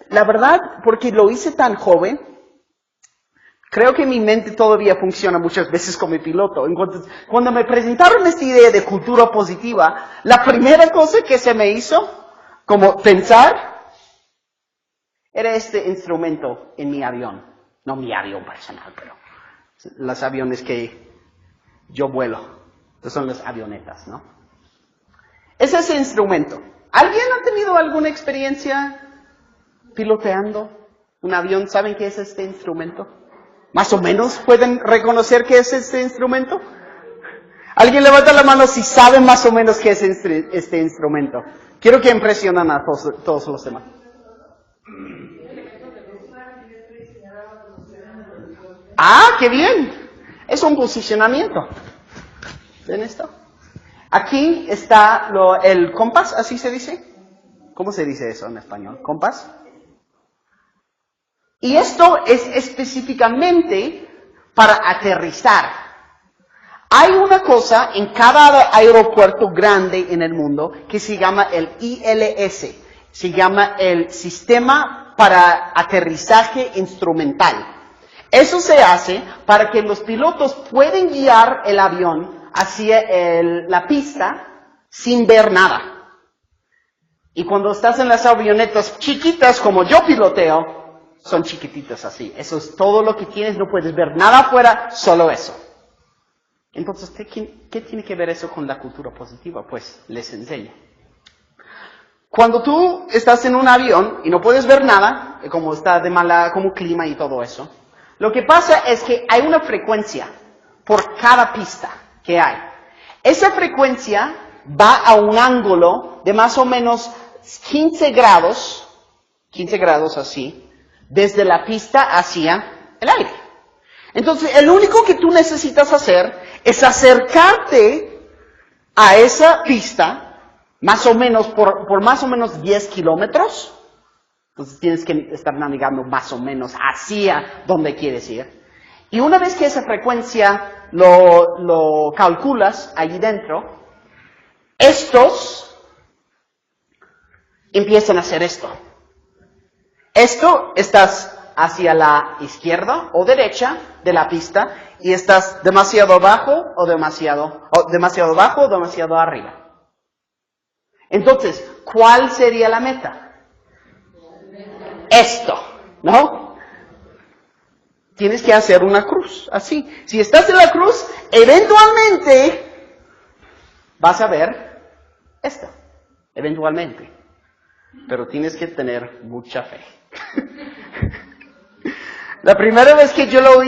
la verdad, porque lo hice tan joven, creo que mi mente todavía funciona muchas veces como piloto. Entonces, cuando me presentaron esta idea de cultura positiva, la primera cosa que se me hizo, como pensar, era este instrumento en mi avión. No mi avión personal, pero los aviones que yo vuelo. Son las avionetas, ¿no? Es ese instrumento. ¿Alguien ha tenido alguna experiencia piloteando un avión? ¿Saben qué es este instrumento? ¿Más o menos pueden reconocer qué es este instrumento? ¿Alguien levanta la mano si sabe más o menos qué es este instrumento? Quiero que impresionen a todos los demás. ¡Ah, qué bien! Es un posicionamiento. ¿Ven esto? Aquí está el compás, ¿así se dice? ¿Cómo se dice eso en español? ¿Compás? Y esto es específicamente para aterrizar. Hay una cosa en cada aeropuerto grande en el mundo que se llama el ILS. Se llama el Sistema para Aterrizaje Instrumental. Eso se hace para que los pilotos puedan guiar el avión hacia la pista sin ver nada. Y cuando estás en las avionetas chiquitas como yo piloteo, son chiquititas así. Eso es todo lo que tienes, no puedes ver nada afuera, solo eso. Entonces, ¿qué tiene que ver eso con la cultura positiva? Pues les enseño. Cuando tú estás en un avión y no puedes ver nada, como está como clima y todo eso, lo que pasa es que hay una frecuencia por cada pista que hay. Esa frecuencia va a un ángulo de más o menos 15 grados así, desde la pista hacia el aire. Entonces, el único que tú necesitas hacer es acercarte a esa pista, más o menos, por más o menos 10 kilómetros. Entonces, tienes que estar navegando más o menos hacia donde quieres ir. Y una vez que esa frecuencia lo calculas allí dentro, estos empiezan a hacer esto. Esto estás hacia la izquierda o derecha de la pista y estás demasiado abajo o demasiado abajo o demasiado arriba. Entonces, ¿cuál sería la meta? Esto, ¿no? Tienes que hacer una cruz, así. Si estás en la cruz, eventualmente vas a ver esto, eventualmente. Pero tienes que tener mucha fe. La primera vez que yo lo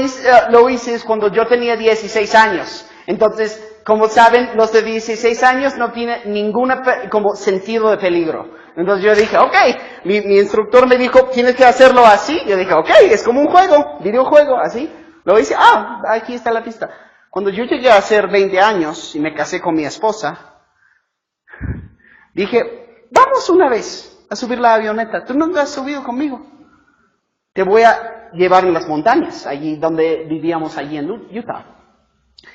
hice es cuando yo tenía 16 años. Entonces, como saben, los de 16 años no tienen ningún como sentido de peligro. Entonces yo dije, ok, mi instructor me dijo, tienes que hacerlo así. Yo dije, ok, es como un juego, videojuego, así. Lo hice, aquí está la pista. Cuando yo llegué a ser 20 años y me casé con mi esposa, dije, vamos una vez a subir la avioneta. Tú nunca has subido conmigo. Te voy a llevar en las montañas, allí donde vivíamos, allí en Utah.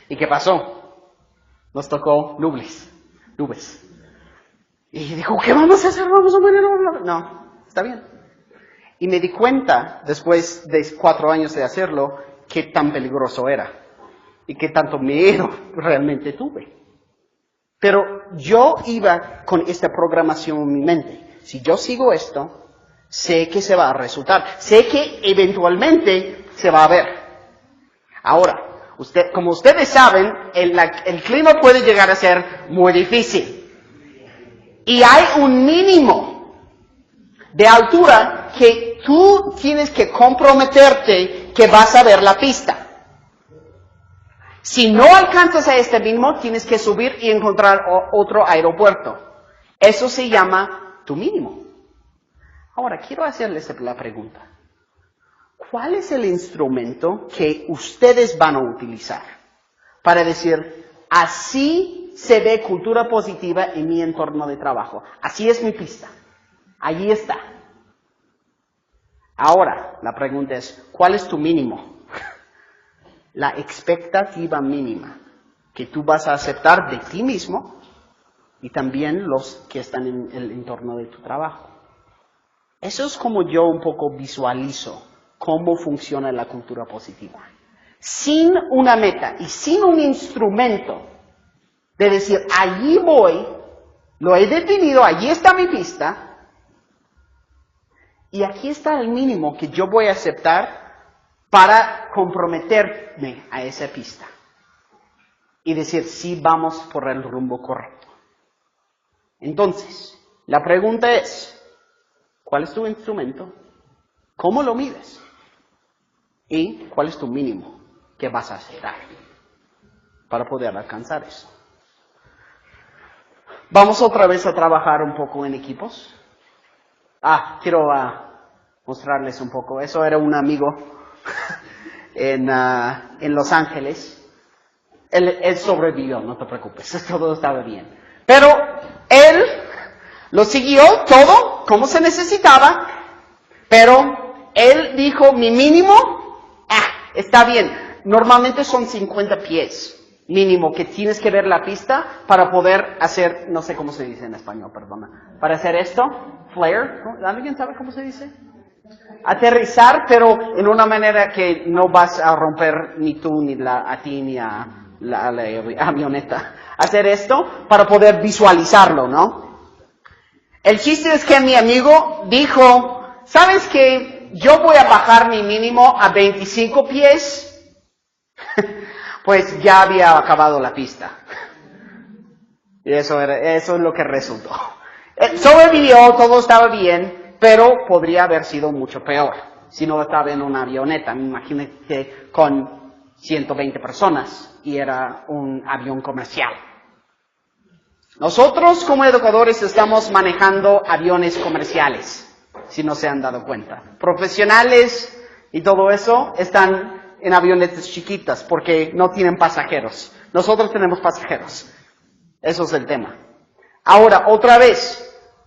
¿Y qué pasó? Nos tocó nubes. Y dijo, ¿qué vamos a hacer? ¿Vamos a morir? No, está bien. Y me di cuenta, después de 4 años de hacerlo, qué tan peligroso era. Y qué tanto miedo realmente tuve. Pero yo iba con esta programación en mi mente. Si yo sigo esto, sé que se va a resultar. Sé que eventualmente se va a ver. Ahora, como ustedes saben, el clima puede llegar a ser muy difícil. Y hay un mínimo de altura que tú tienes que comprometerte que vas a ver la pista. Si no alcanzas a este mínimo, tienes que subir y encontrar otro aeropuerto. Eso se llama tu mínimo. Ahora, quiero hacerles la pregunta. ¿Cuál es el instrumento que ustedes van a utilizar para decir, así se ve cultura positiva en mi entorno de trabajo? Así es mi pista. Allí está. Ahora, la pregunta es, ¿cuál es tu mínimo? La expectativa mínima que tú vas a aceptar de ti mismo y también los que están en el entorno de tu trabajo. Eso es como yo un poco visualizo cómo funciona la cultura positiva. Sin una meta y sin un instrumento de decir, allí voy, lo he definido, allí está mi pista, y aquí está el mínimo que yo voy a aceptar para comprometerme a esa pista. Y decir, sí, vamos por el rumbo correcto. Entonces, la pregunta es, ¿cuál es tu instrumento? ¿Cómo lo mides? ¿Y cuál es tu mínimo que vas a aceptar para poder alcanzar eso? Vamos otra vez a trabajar un poco en equipos. Quiero mostrarles un poco. Eso era un amigo en Los Ángeles. Él sobrevivió, no te preocupes, todo estaba bien. Pero él lo siguió todo como se necesitaba, pero él dijo, mi mínimo, está bien. Normalmente son 50 pies mínimo que tienes que ver la pista para poder hacer, no sé cómo se dice en español, perdona, para hacer esto, flare, ¿alguien sabe cómo se dice? Aterrizar, pero en una manera que no vas a romper ni tú, ni a ti, ni a la avioneta. Hacer esto para poder visualizarlo, ¿no? El chiste es que mi amigo dijo, ¿sabes qué? Yo voy a bajar mi mínimo a 25 pies. Pues ya había acabado la pista. Y eso es lo que resultó. Sobrevivió, todo estaba bien, pero podría haber sido mucho peor si no estaba en una avioneta. Imagínate con 120 personas y era un avión comercial. Nosotros como educadores estamos manejando aviones comerciales, si no se han dado cuenta. Profesionales y todo eso están en avionetas chiquitas porque no tienen pasajeros. Nosotros tenemos pasajeros. Eso es el tema. Ahora, otra vez,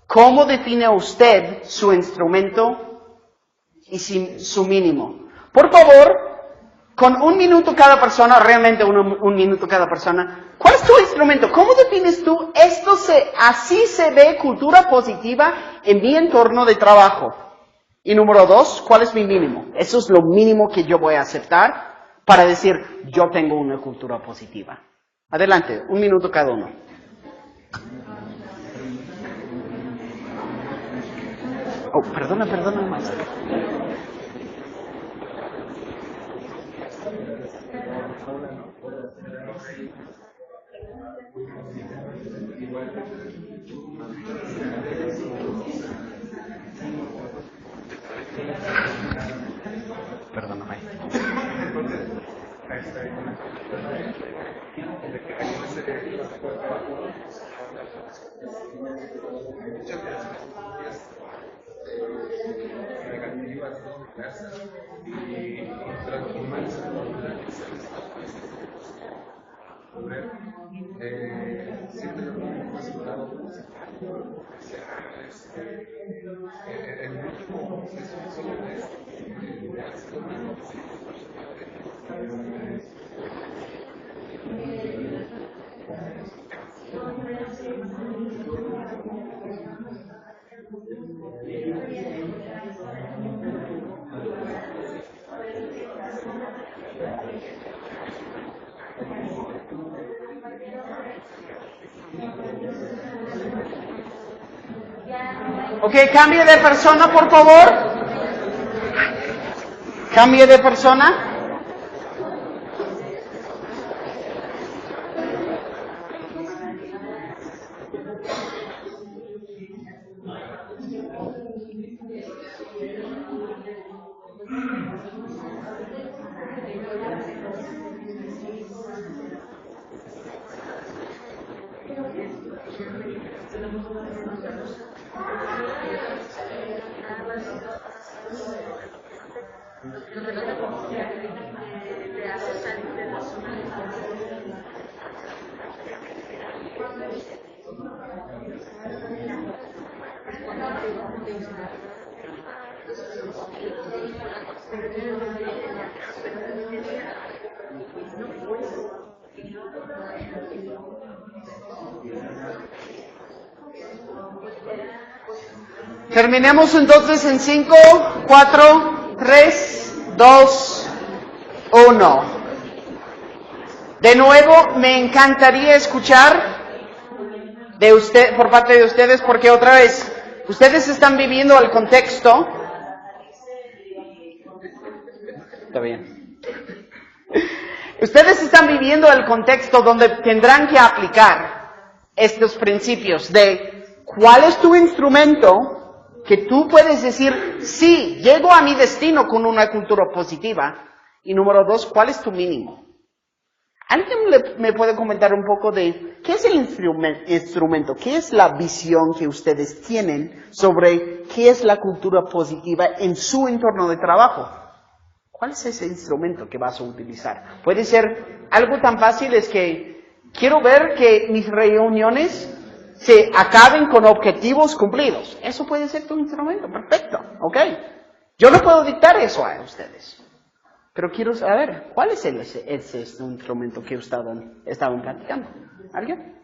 ¿cómo define usted su instrumento y su mínimo? Por favor, con 1 minuto cada persona, realmente un minuto cada persona, ¿cuál es tu instrumento? ¿Cómo defines tú? Así se ve cultura positiva en mi entorno de trabajo. Y número 2, ¿cuál es mi mínimo? Eso es lo mínimo que yo voy a aceptar para decir, yo tengo una cultura positiva. Adelante, 1 minuto cada uno. Perdona, maestro. Perdóname. Negativas, y transformarse siempre un resultado positivo. El último proceso solo Ok, cambie de persona, por favor. Cambie de persona. Terminemos entonces en 5, 4, 3, 2, 1. De nuevo, me encantaría escuchar de usted, por parte de ustedes, porque otra vez, ustedes están viviendo el contexto. Está bien. Ustedes están viviendo el contexto donde tendrán que aplicar estos principios de cuál es tu instrumento que tú puedes decir, sí, llego a mi destino con una cultura positiva. Y número 2, ¿cuál es tu mínimo? ¿Alguien me puede comentar un poco de qué es el instrumento, qué es la visión que ustedes tienen sobre qué es la cultura positiva en su entorno de trabajo? ¿Cuál es ese instrumento que vas a utilizar? Puede ser algo tan fácil es que quiero ver que mis reuniones se acaben con objetivos cumplidos. Eso puede ser tu instrumento, perfecto, ¿ok? Yo no puedo dictar eso a ustedes, pero quiero saber, ¿cuál es ese instrumento que estaban platicando? ¿Alguien?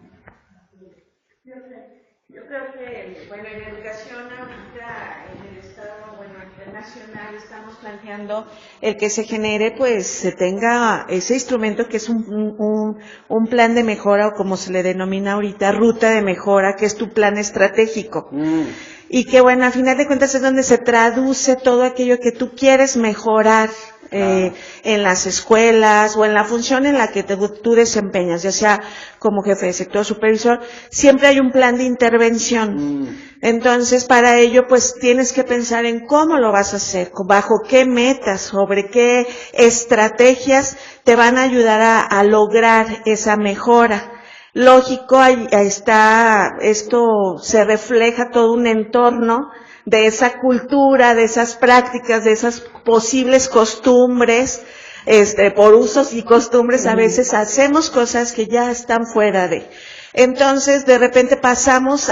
Yo creo que, bueno, en educación ahorita, en el Estado, bueno, a nivel nacional, estamos planteando el que se genere, pues, se tenga ese instrumento que es un plan de mejora, o como se le denomina ahorita, ruta de mejora, que es tu plan estratégico. Y que, bueno, a final de cuentas es donde se traduce todo aquello que tú quieres mejorar en las escuelas o en la función en la que tú desempeñas, ya sea como jefe de sector supervisor, siempre hay un plan de intervención. Entonces, para ello, pues tienes que pensar en cómo lo vas a hacer, bajo qué metas, sobre qué estrategias te van a ayudar a lograr esa mejora. Lógico, ahí está, esto se refleja todo un entorno de esa cultura, de esas prácticas, de esas posibles costumbres, por usos y costumbres a veces hacemos cosas que ya están fuera de. Entonces, de repente pasamos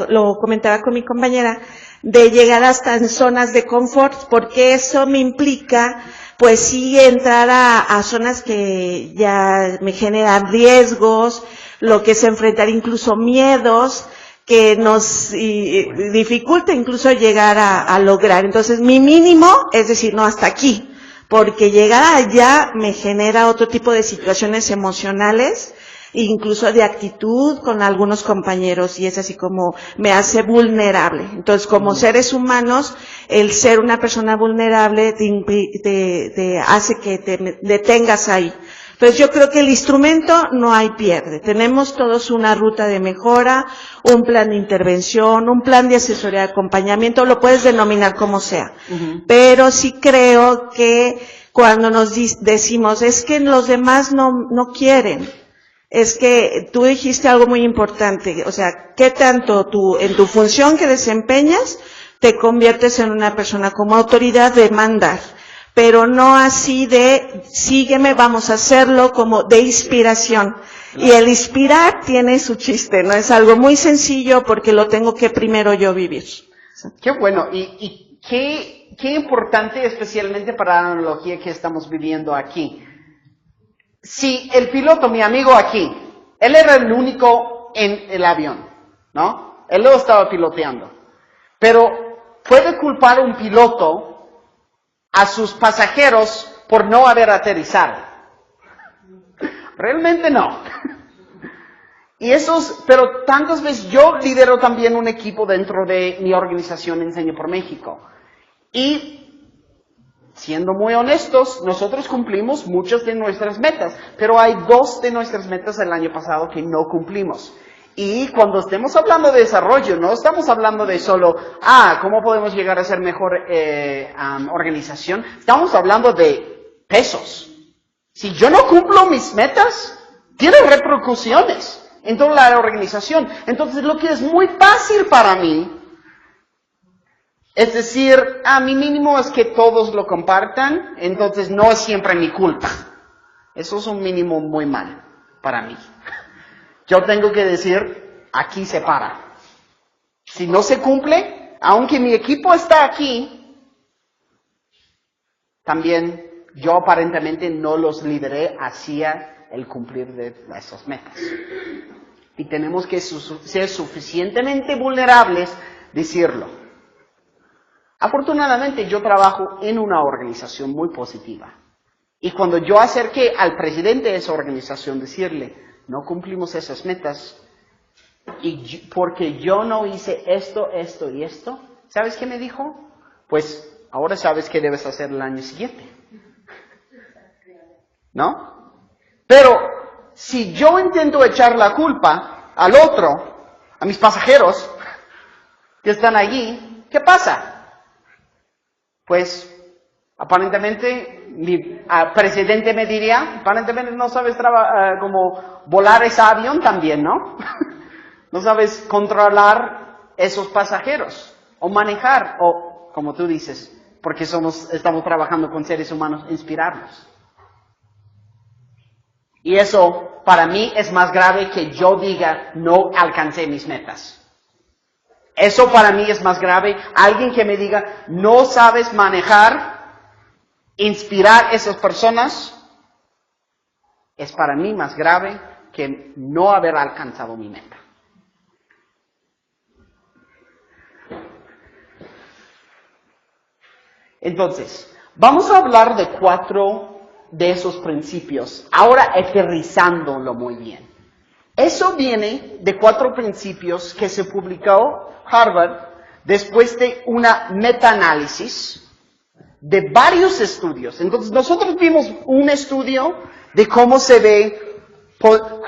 lo comentaba con mi compañera, de llegar hasta en zonas de confort, porque eso me implica, pues sí, entrar a zonas que ya me generan riesgos, lo que es enfrentar incluso miedos, que nos dificulta incluso llegar a lograr. Entonces, mi mínimo es decir, no, hasta aquí, porque llegar allá me genera otro tipo de situaciones emocionales, incluso de actitud con algunos compañeros, y es así como me hace vulnerable. Entonces, como seres humanos, el ser una persona vulnerable te hace que te detengas ahí. Entonces yo creo que el instrumento no hay pierde. Tenemos todos una ruta de mejora, un plan de intervención, un plan de asesoría de acompañamiento, lo puedes denominar como sea. Pero sí creo que cuando nos decimos, es que los demás no quieren, es que tú dijiste algo muy importante, o sea, ¿qué tanto tú, en tu función que desempeñas, te conviertes en una persona como autoridad de mandar? Pero no así de, sígueme, vamos a hacerlo, como de inspiración. Y el inspirar tiene su chiste, ¿no? Es algo muy sencillo porque lo tengo que primero yo vivir. Qué bueno, y qué importante, especialmente para la analogía que estamos viviendo aquí. Si el piloto, mi amigo aquí, él era el único en el avión, ¿no? Él lo estaba piloteando. Pero, ¿puede culpar un piloto a sus pasajeros por no haber aterrizado? Realmente no. Pero tantas veces, yo lidero también un equipo dentro de mi organización Enseño por México. Y, siendo muy honestos, nosotros cumplimos muchas de nuestras metas, pero hay 2 de nuestras metas del año pasado que no cumplimos. Y cuando estemos hablando de desarrollo, no estamos hablando de solo, ¿cómo podemos llegar a ser mejor organización? Estamos hablando de pesos. Si yo no cumplo mis metas, tiene repercusiones en toda la organización. Entonces, lo que es muy fácil para mí, es decir, mi mínimo es que todos lo compartan, entonces no es siempre mi culpa. Eso es un mínimo muy mal para mí. Yo tengo que decir, aquí se para. Si no se cumple, aunque mi equipo está aquí, también yo aparentemente no los lideré hacia el cumplir de esas metas. Y tenemos que ser suficientemente vulnerables, decirlo. Afortunadamente yo trabajo en una organización muy positiva. Y cuando yo acerqué al presidente de esa organización decirle, no cumplimos esas metas, porque yo no hice esto, esto y esto, ¿sabes qué me dijo? Pues ahora sabes qué debes hacer el año siguiente. ¿No? Pero si yo intento echar la culpa al otro, a mis pasajeros que están allí, ¿qué pasa? Pues, aparentemente, mi presidente me diría, aparentemente no sabes cómo volar ese avión también, ¿no? No sabes controlar esos pasajeros, o manejar, o, como tú dices, porque estamos trabajando con seres humanos, inspirarlos. Y eso, para mí, es más grave que yo diga, no alcancé mis metas. Eso para mí es más grave. Alguien que me diga, no sabes manejar, inspirar a esas personas, es para mí más grave que no haber alcanzado mi meta. Entonces, vamos a hablar de 4 de esos principios, ahora aterrizándolo muy bien. Eso viene de 4 principios que se publicó Harvard después de una metaanálisis de varios estudios. Entonces, nosotros vimos un estudio de cómo se ve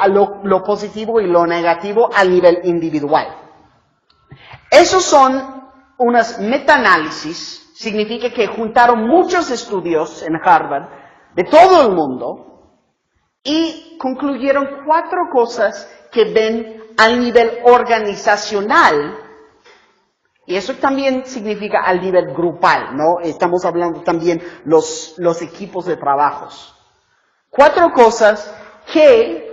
lo positivo y lo negativo a nivel individual. Esos son unas metaanálisis, significa que juntaron muchos estudios en Harvard de todo el mundo y concluyeron 4 cosas que ven al nivel organizacional. Y eso también significa al nivel grupal, ¿no? Estamos hablando también los equipos de trabajos. 4 cosas que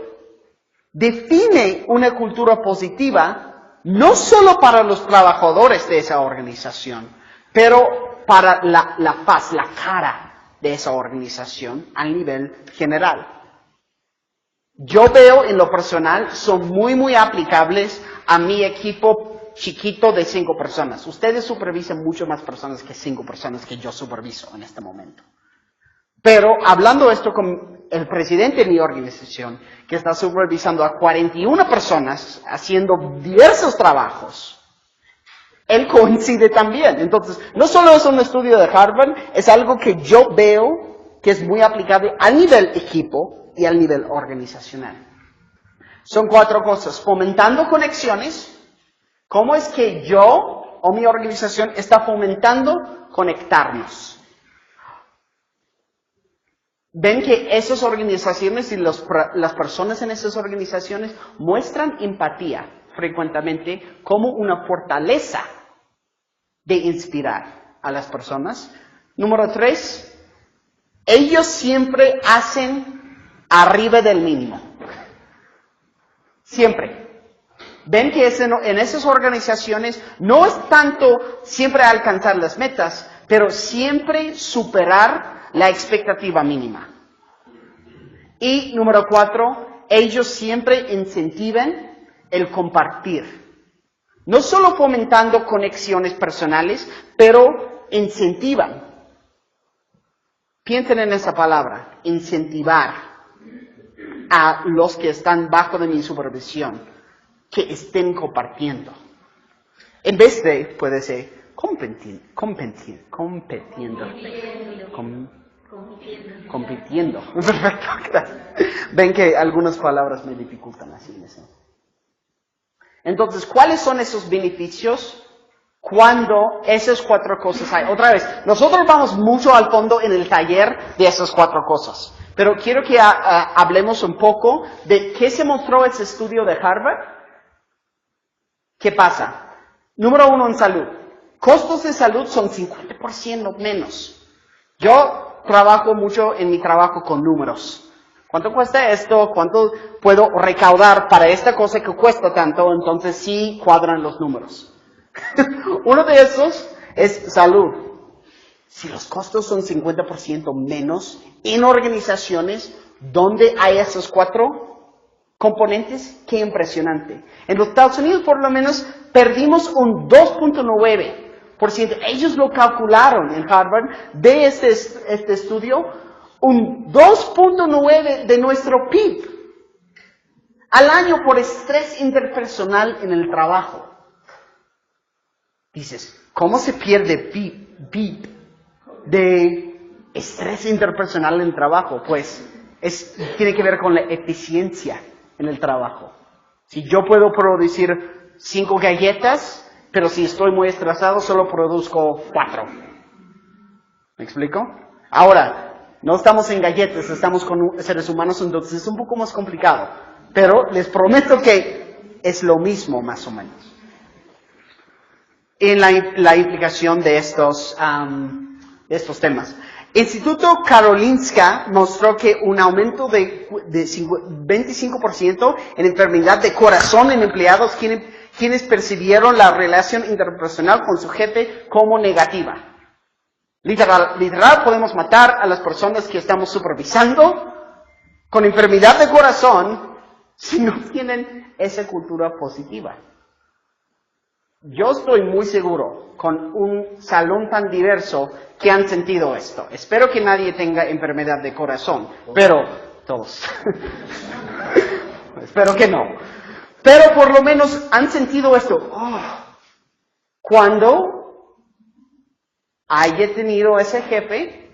define una cultura positiva, no solo para los trabajadores de esa organización, pero para la faz, la cara de esa organización a nivel general. Yo veo en lo personal, son muy aplicables a mi equipo chiquito de 5 personas. Ustedes supervisan mucho más personas que 5 personas que yo superviso en este momento. Pero hablando esto con el presidente de mi organización, que está supervisando a 41 personas haciendo diversos trabajos, él coincide también. Entonces, no solo es un estudio de Harvard, es algo que yo veo que es muy aplicable a nivel equipo, y al nivel organizacional. Son 4 cosas. Fomentando conexiones. ¿Cómo es que yo o mi organización está fomentando conectarnos? Ven que esas organizaciones y las personas en esas organizaciones muestran empatía frecuentemente como una fortaleza de inspirar a las personas. Número 3, ellos siempre hacen arriba del mínimo. Siempre. Ven que en esas organizaciones no es tanto siempre alcanzar las metas, pero siempre superar la expectativa mínima. Y número 4, ellos siempre incentivan el compartir. No solo fomentando conexiones personales, pero incentivan. Piensen en esa palabra, incentivar a los que están bajo de mi supervisión, que estén compartiendo. En vez de, puede ser, compitiendo. Perfecto. Ven que algunas palabras me dificultan así. Entonces, ¿cuáles son esos beneficios cuando esas 4 cosas hay? Otra vez, nosotros vamos mucho al fondo en el taller de esas 4 cosas. Pero quiero que hablemos un poco de qué se mostró ese estudio de Harvard. ¿Qué pasa? Número 1 en salud. Costos de salud son 50% menos. Yo trabajo mucho en mi trabajo con números. ¿Cuánto cuesta esto? ¿Cuánto puedo recaudar para esta cosa que cuesta tanto? Entonces sí cuadran los números. Uno de esos es salud. Si los costos son 50% menos en organizaciones donde hay esos 4 componentes, qué impresionante. En los Estados Unidos, por lo menos, perdimos un 2.9%. Ellos lo calcularon en Harvard de este estudio, un 2.9% de nuestro PIB al año por estrés interpersonal en el trabajo. Dices, ¿cómo se pierde PIB de estrés interpersonal en el trabajo? Pues tiene que ver con la eficiencia en el trabajo. Si yo puedo producir 5 galletas, pero si estoy muy estresado solo produzco 4. ¿Me explico? Ahora, no estamos en galletas, estamos con seres humanos, entonces es un poco más complicado. Pero les prometo que es lo mismo, más o menos. En la implicación de estos temas. Instituto Karolinska mostró que un aumento de 25% en enfermedad de corazón en empleados quienes percibieron la relación interpersonal con su jefe como negativa. Literal podemos matar a las personas que estamos supervisando con enfermedad de corazón si no tienen esa cultura positiva. Yo estoy muy seguro, con un salón tan diverso, que han sentido esto. Espero que nadie tenga enfermedad de corazón, pero todos. Espero que no. Pero por lo menos han sentido esto. Cuando haya tenido ese jefe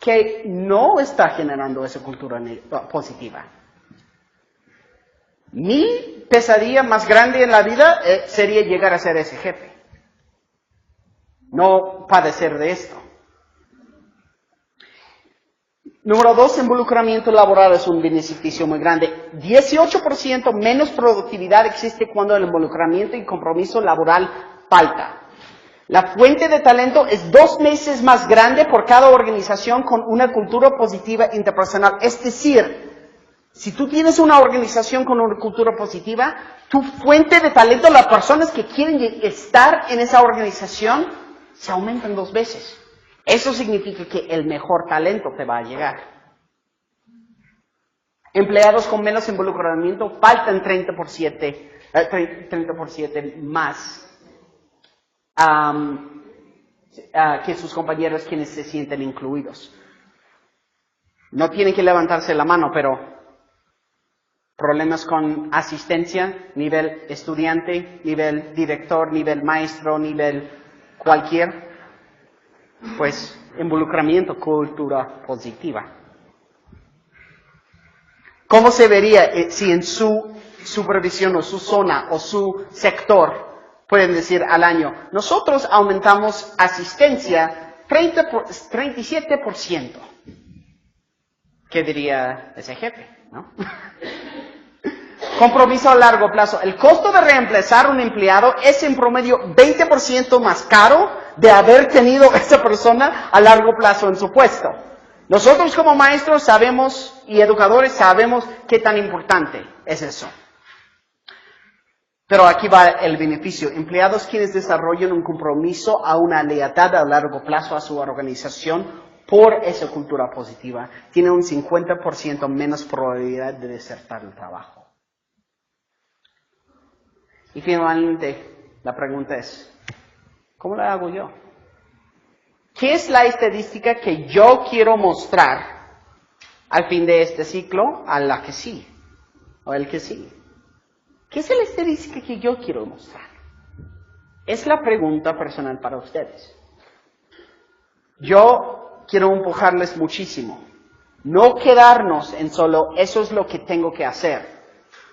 que no está generando esa cultura positiva. Mi pesadilla más grande en la vida sería llegar a ser ese jefe. No padecer de esto. Número 2, involucramiento laboral es un beneficio muy grande. 18% menos productividad existe cuando el involucramiento y compromiso laboral falta. La fuente de talento es 2 veces más grande por cada organización con una cultura positiva interpersonal. Es decir, si tú tienes una organización con una cultura positiva, tu fuente de talento, las personas que quieren estar en esa organización, se aumentan 2 veces. Eso significa que el mejor talento te va a llegar. Empleados con menos involucramiento faltan 30% más que sus compañeros quienes se sienten incluidos. No tienen que levantarse la mano, pero problemas con asistencia, nivel estudiante, nivel director, nivel maestro, nivel cualquier, pues involucramiento, cultura positiva. ¿Cómo se vería si en su supervisión o su zona o su sector pueden decir al año, nosotros aumentamos asistencia 37%? ¿Qué diría ese jefe? ¿No? Compromiso a largo plazo. El costo de reemplazar un empleado es en promedio 20% más caro de haber tenido esa persona a largo plazo en su puesto. Nosotros como maestros sabemos y educadores sabemos qué tan importante es eso. Pero aquí va el beneficio. Empleados quienes desarrollan un compromiso a una lealtad a largo plazo a su organización por esa cultura positiva tienen un 50% menos probabilidad de desertar el trabajo. Y finalmente, la pregunta es, ¿cómo la hago yo? ¿Qué es la estadística que yo quiero mostrar al fin de este ciclo a la que sí, o el que sigue? ¿Qué es la estadística que yo quiero mostrar? Es la pregunta personal para ustedes. Yo quiero empujarles muchísimo. No quedarnos en solo, eso es lo que tengo que hacer.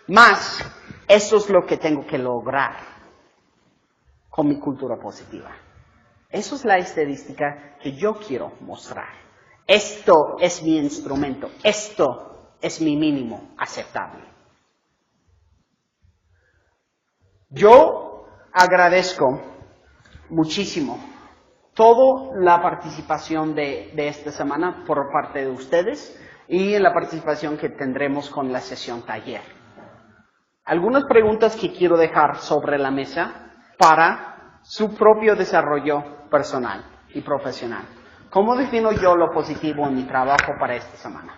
Más, eso es lo que tengo que lograr con mi cultura positiva. Eso es la estadística que yo quiero mostrar. Esto es mi instrumento. Esto es mi mínimo aceptable. Yo agradezco muchísimo toda la participación de esta semana por parte de ustedes y en la participación que tendremos con la sesión taller. Algunas preguntas que quiero dejar sobre la mesa para su propio desarrollo personal y profesional. ¿Cómo defino yo lo positivo en mi trabajo para esta semana?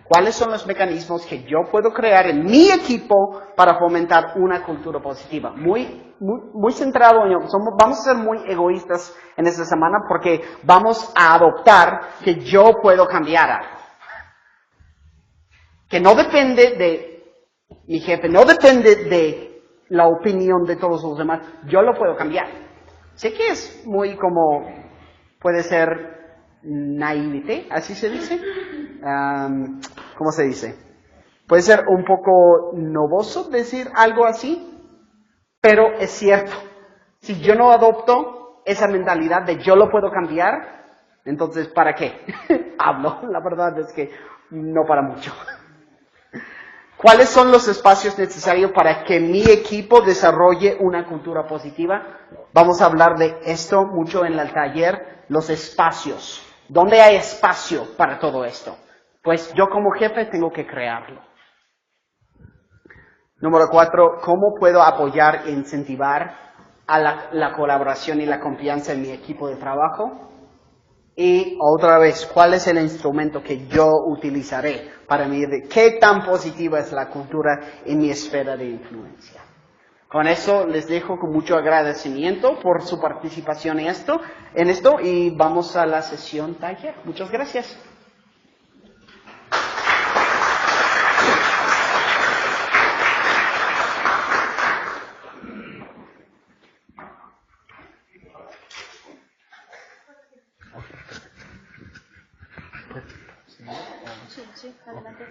¿Cuáles son los mecanismos que yo puedo crear en mi equipo para fomentar una cultura positiva? Muy centrado en vamos a ser muy egoístas en esta semana porque vamos a adoptar que yo puedo cambiar algo. Que no depende de mi jefe, no depende de la opinión de todos los demás, yo lo puedo cambiar. Sé que es muy como, puede ser naivete, así se dice. ¿Cómo se dice? Puede ser un poco novoso decir algo así, pero es cierto. Si yo no adopto esa mentalidad de yo lo puedo cambiar, entonces ¿para qué? Hablo, la verdad es que no para mucho. ¿Cuáles son los espacios necesarios para que mi equipo desarrolle una cultura positiva? Vamos a hablar de esto mucho en el taller, los espacios. ¿Dónde hay espacio para todo esto? Pues yo como jefe tengo que crearlo. Número 4, ¿cómo puedo apoyar e incentivar a la colaboración y la confianza en mi equipo de trabajo? Y otra vez, ¿cuál es el instrumento que yo utilizaré para medir qué tan positiva es la cultura en mi esfera de influencia? Con eso les dejo con mucho agradecimiento por su participación en esto y vamos a la sesión taller. Muchas gracias. Sí, adelante.